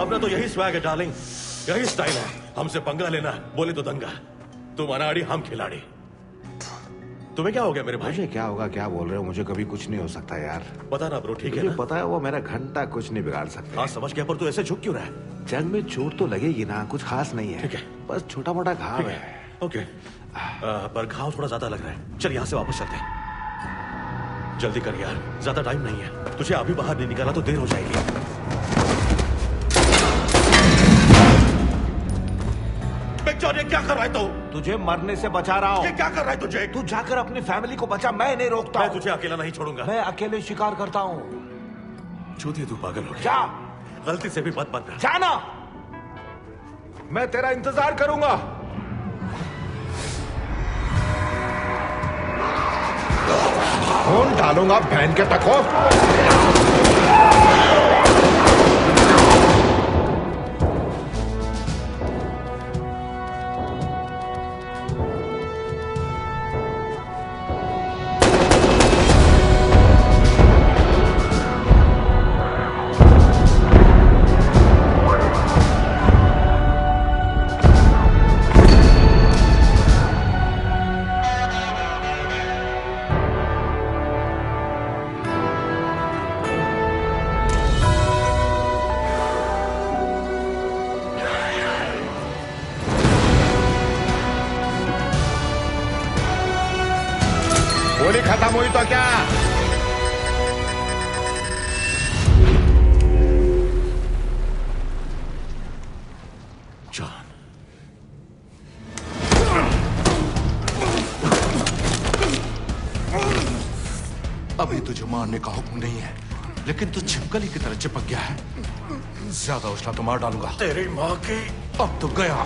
अपना तो यही स्वैग है डार्लिंग, यही स्टाइल है। हमसे पंगा लेना, बोले तो दंगा। तुम अनाड़ी, हम खिलाड़ी। तुम्हें क्या हो गया मेरे भाई? मुझे क्या होगा, क्या बोल रहे हो? मुझे कभी कुछ नहीं हो सकता यार। पता ना ब्रो, ठीक है मुझे ना? पता है, वो मेरा घंटा कुछ नहीं बिगाड़ सकते। हाँ समझ गया, पर तू ऐसे झुक क्यों रहा है? जंग में चोट तो लगेगी ना, कुछ खास नहीं है। ठीक है, बस छोटा मोटा घाव है। ओके, पर घाव थोड़ा ज्यादा लग रहा है। चल यहाँ से वापस चलते हैं। जल्दी कर यार, ज्यादा टाइम नहीं है। तुझे अभी बाहर नहीं निकाला तो देर हो जाएगी। बिग जॉन, ये क्या कर रहा है तू? तुझे मरने से बचा रहा हूँ। ये क्या कर रहा है तुझे? तू जाकर अपनी फैमिली को बचा, मैं नहीं रोकता। मैं तुझे अकेला नहीं छोड़ूंगा। मैं अकेले शिकार करता हूँ। चूतिया, तू पागल हो गया। जा, गलती से भी मत बनना। जाना, मैं तेरा इंतजार करूंगा। खून डालूंगा बहन के टको। गोली खत्म हुई तो क्या? मारने का हुक्म नहीं है, लेकिन तू छिपकली की तरह चिपक गया है। ज्यादा उछला तो मार डालूंगा। तेरी माँ की। अब तो गया।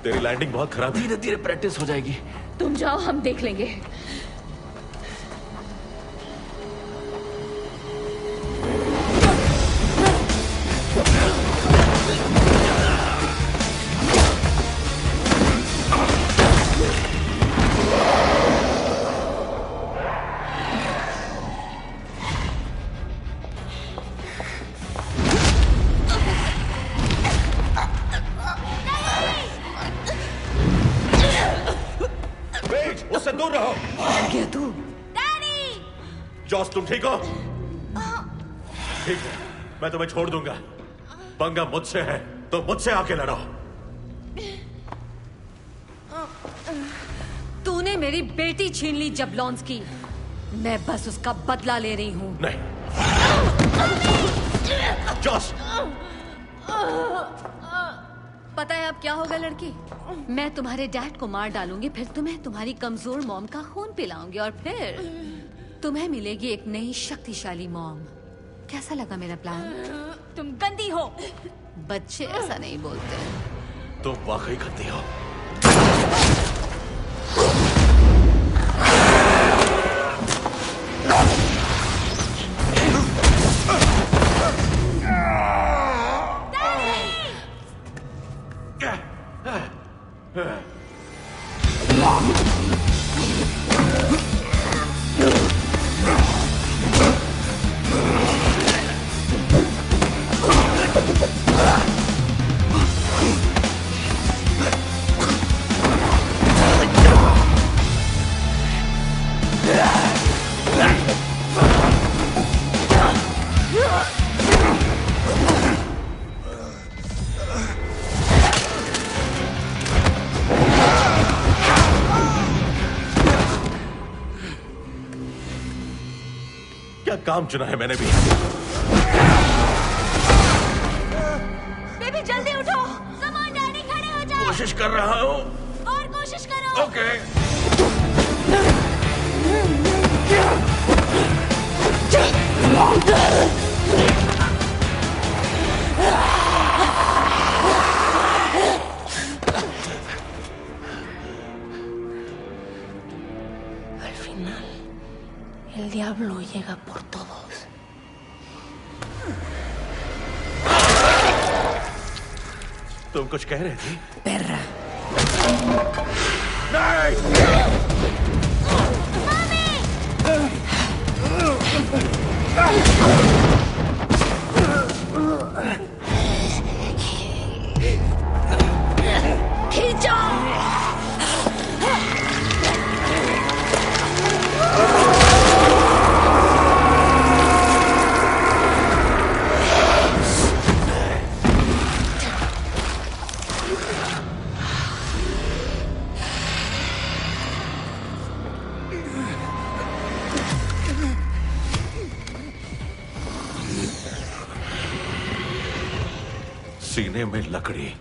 तेरी लैंडिंग बहुत खराब है। धीरे धीरे प्रैक्टिस हो जाएगी। तुम जाओ, हम देख लेंगे। उससे दूर रहो। क्या तू? जॉस, तुम ठीक हो? ठीक है, मैं तुम्हें छोड़ दूंगा। पंगा मुझसे है तो मुझसे आके लड़ो। तूने मेरी बेटी छीन ली जबलॉन्स्की। मैं बस उसका बदला ले रही हूँ। नहीं। जॉस। पता है अब क्या होगा लड़की? मैं तुम्हारे डैड को मार डालूंगी, फिर तुम्हें तुम्हारी कमजोर मॉम का खून पिलाऊंगी और फिर तुम्हें मिलेगी एक नई शक्तिशाली मॉम। कैसा लगा मेरा प्लान? तुम गंदी हो। बच्चे ऐसा नहीं बोलते। तुम वाकई गंदी हो। क्या काम चुना है मैंने भी। बेबी जल्दी उठो। कम ऑन डैडी, खड़े हो जाओ। कोशिश कर रहा हूँ। और कोशिश करो। Okay. Al final, el diablo llega por todos. तुम कुछ कह रहे थे? Perra. खींचो। सीने में लकड़ी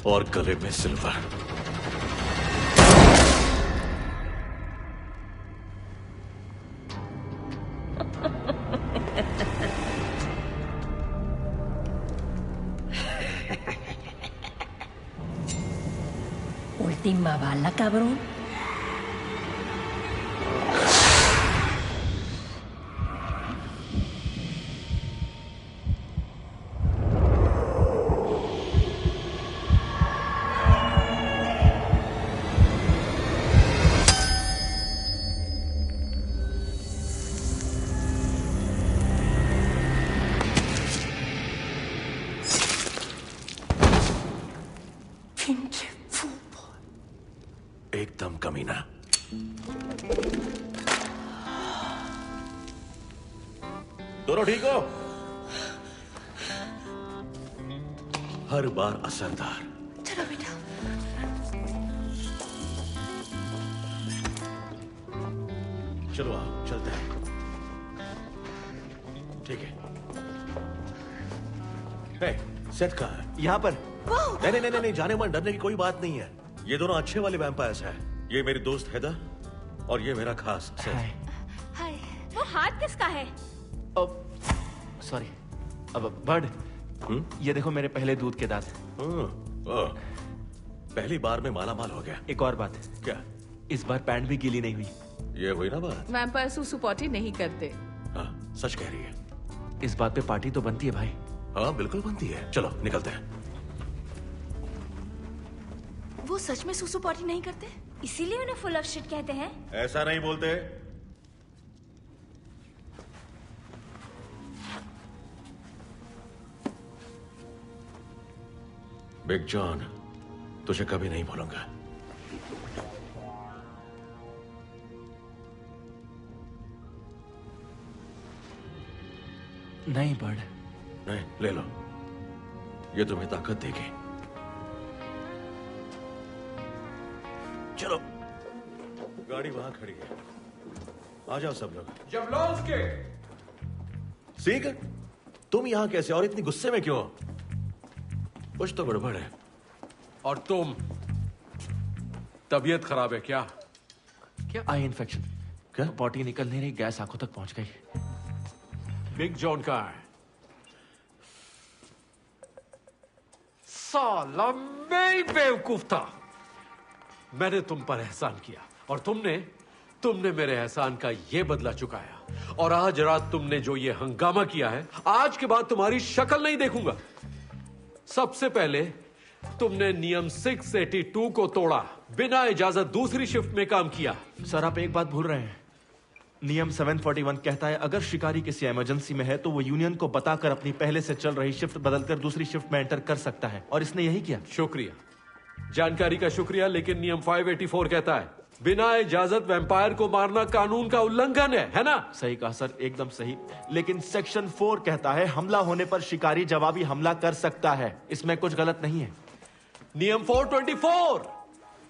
और गले में सिल्वर। Última bala, cabrón. एकदम कमीना। दोनों ठीक हो? हर बार असरदार। चलो बेटा। चलो आओ, चलते हैं। ठीक है। सेथ कहाँ है? यहाँ पर। नहीं नहीं नहीं नहीं, जाने मन, डरने की कोई बात नहीं है। ये दोनों अच्छे वाले वैम्पायर्स हैं। ये मेरी दोस्त हेदर और ये मेरा खास सेथ। हाय। वो हाथ किसका है? सॉरी। अब बर्ड, ये देखो मेरे पहले दूध के दांत। पहली बार में माला माल हो गया। एक और बात। क्या? इस बार पैंट भी गीली नहीं हुई। ये हुई ना बात। वैम्पायर सुसु पॉटी नहीं करते। हाँ, सच कह रही है। इस बात पे पार्टी तो बनती है भाई। हाँ बिल्कुल बनती है। चलो निकलते हैं। वो सच में सुसु पॉटी नहीं करते, इसीलिए उन्हें फुल ऑफ शिट कहते हैं। ऐसा नहीं बोलते। बिग जॉन, तुझे कभी नहीं भूलूंगा। नहीं बर्ड। नहीं, ले लो, ये तुम्हें ताकत देगी। चलो, गाड़ी वहां खड़ी है, आ जाओ सब लोग। जबलॉन्स्की! सीख, तुम यहां कैसे और इतनी गुस्से में क्यों? कुछ तो गड़बड़ है। और तुम, तबीयत खराब है क्या? क्या? Eye infection. क्या? पॉटी निकल नहीं रही, गैस आंखों तक पहुंच गई। बिग जॉन कहाँ है? साला मैं ही बेवकूफ था। मैंने तुम पर एहसान किया और तुमने मेरे एहसान का ये बदला चुकाया। और आज रात तुमने जो ये हंगामा किया है, आज के बाद तुम्हारी शक्ल नहीं देखूंगा। सबसे पहले तुमने नियम 682 को तोड़ा, बिना इजाजत दूसरी शिफ्ट में काम किया। सर आप एक बात भूल रहे हैं। नियम 741 कहता है अगर शिकारी किसी इमरजेंसी में है तो वो यूनियन को बताकर अपनी पहले से चल रही शिफ्ट बदलकर दूसरी शिफ्ट में एंटर कर सकता है, और इसने यही किया। शुक्रिया, जानकारी का शुक्रिया। लेकिन नियम 584 कहता है बिना इजाजत वैम्पायर को मारना कानून का उल्लंघन है ना? सही कहा सर, एकदम सही। लेकिन सेक्शन 4 कहता है हमला होने पर शिकारी जवाबी हमला कर सकता है। इसमें कुछ गलत नहीं है। नियम 424,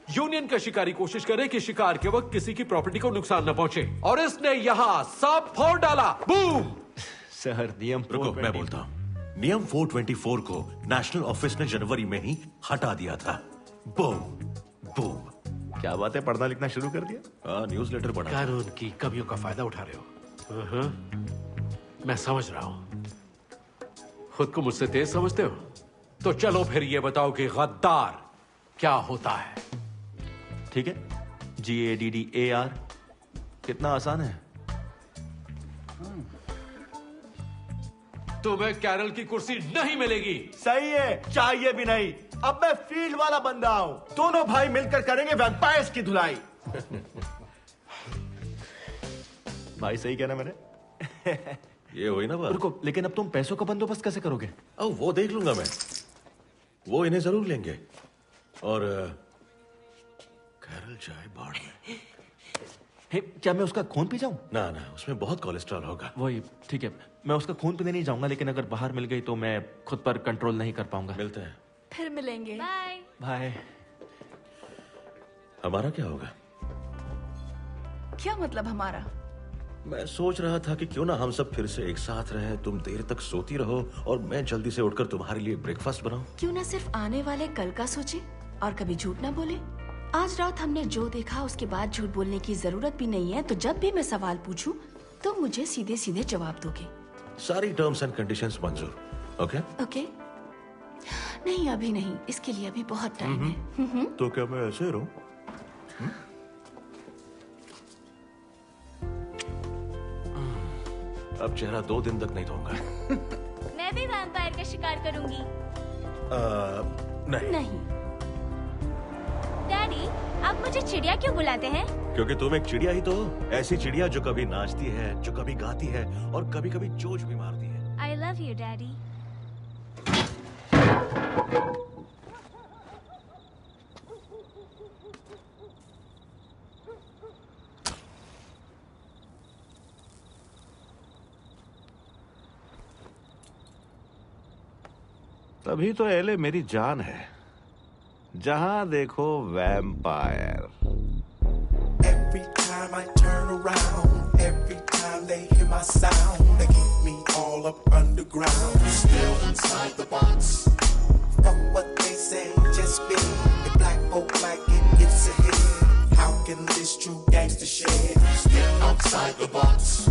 यूनियन का शिकारी कोशिश करे कि शिकार के वक्त किसी की प्रॉपर्टी को नुकसान न पहुंचे, और इसने यहां सब फोड़ डाला। बूम! सर नियम, रुको मैं बोलता हूं। नियम 424 को नेशनल ऑफिस ने जनवरी में ही हटा दिया था। Boom boom. क्या बात है, पढ़ना लिखना शुरू कर दिया? हाँ, न्यूज़ लेटर पढ़ा। कानून की कमियों का फायदा उठा रहे हो। मैं समझ रहा हूं, खुद को मुझसे तेज समझते हो। तो चलो फिर ये बताओ कि गद्दार क्या होता है। ठीक है, GADDAR, कितना आसान है। तुम्हें कैरल की कुर्सी नहीं मिलेगी। सही है, चाहिए भी नहीं। अब मैं फील्ड वाला बंदा हूं। दोनों भाई मिलकर करेंगे वैम्पायर्स की धुलाई। भाई सही कहना मैंने। ये हुई ना बात। रुको, लेकिन अब तुम पैसों का बंदोबस्त कैसे करोगे? अब वो देख लूंगा मैं, वो इन्हें जरूर लेंगे। और कैरल चाय बाढ़ में। हे, क्या मैं उसका खून पी जाऊं? ना ना, उसमें बहुत कोलेस्ट्रॉल होगा। वही ठीक है, मैं उसका खून पीने नहीं जाऊंगा, लेकिन अगर बाहर मिल गई तो मैं खुद पर कंट्रोल नहीं कर पाऊंगा। मिलते हैं। फिर मिलेंगे। Bye bye. हमारा क्या होगा? क्या मतलब हमारा? मैं सोच रहा था कि क्यों ना हम सब फिर से एक साथ रहें। तुम देर तक सोती रहो और मैं जल्दी से उठकर तुम्हारे लिए ब्रेकफास्ट बनाऊं। क्यों ना सिर्फ आने वाले कल का सोचे और कभी झूठ ना बोले। आज रात हमने जो देखा उसके बाद झूठ बोलने की जरूरत भी नहीं है। तो जब भी मैं सवाल पूछूं तो मुझे सीधे सीधे जवाब दोगे। सारी टर्म्स एंड कंडीशंस मंजूर। ओके? ओके? नहीं अभी नहीं, इसके लिए अभी बहुत टाइम है। तो क्या मैं ऐसे रहूं? अब चेहरा 2 दिन तक नहीं धोऊंगा। मैं भी वैम्पायर का शिकार करूंगी। नहीं। डैडी, आप मुझे चिड़िया क्यों बुलाते हैं? क्योंकि तुम एक चिड़िया ही तो हो। ऐसी चिड़िया जो कभी नाचती है, जो कभी गाती है और कभी कभी चोंच भी मारती है। I love you, daddy. तभी तो एले मेरी जान है। जहां देखो vampire. Every time I turn around, they hear my sound, they keep me all up underground. Still inside the box. Fuck what they say, just be. If black folk like it, it's a hit. How can this true gangster shit? Still outside the box.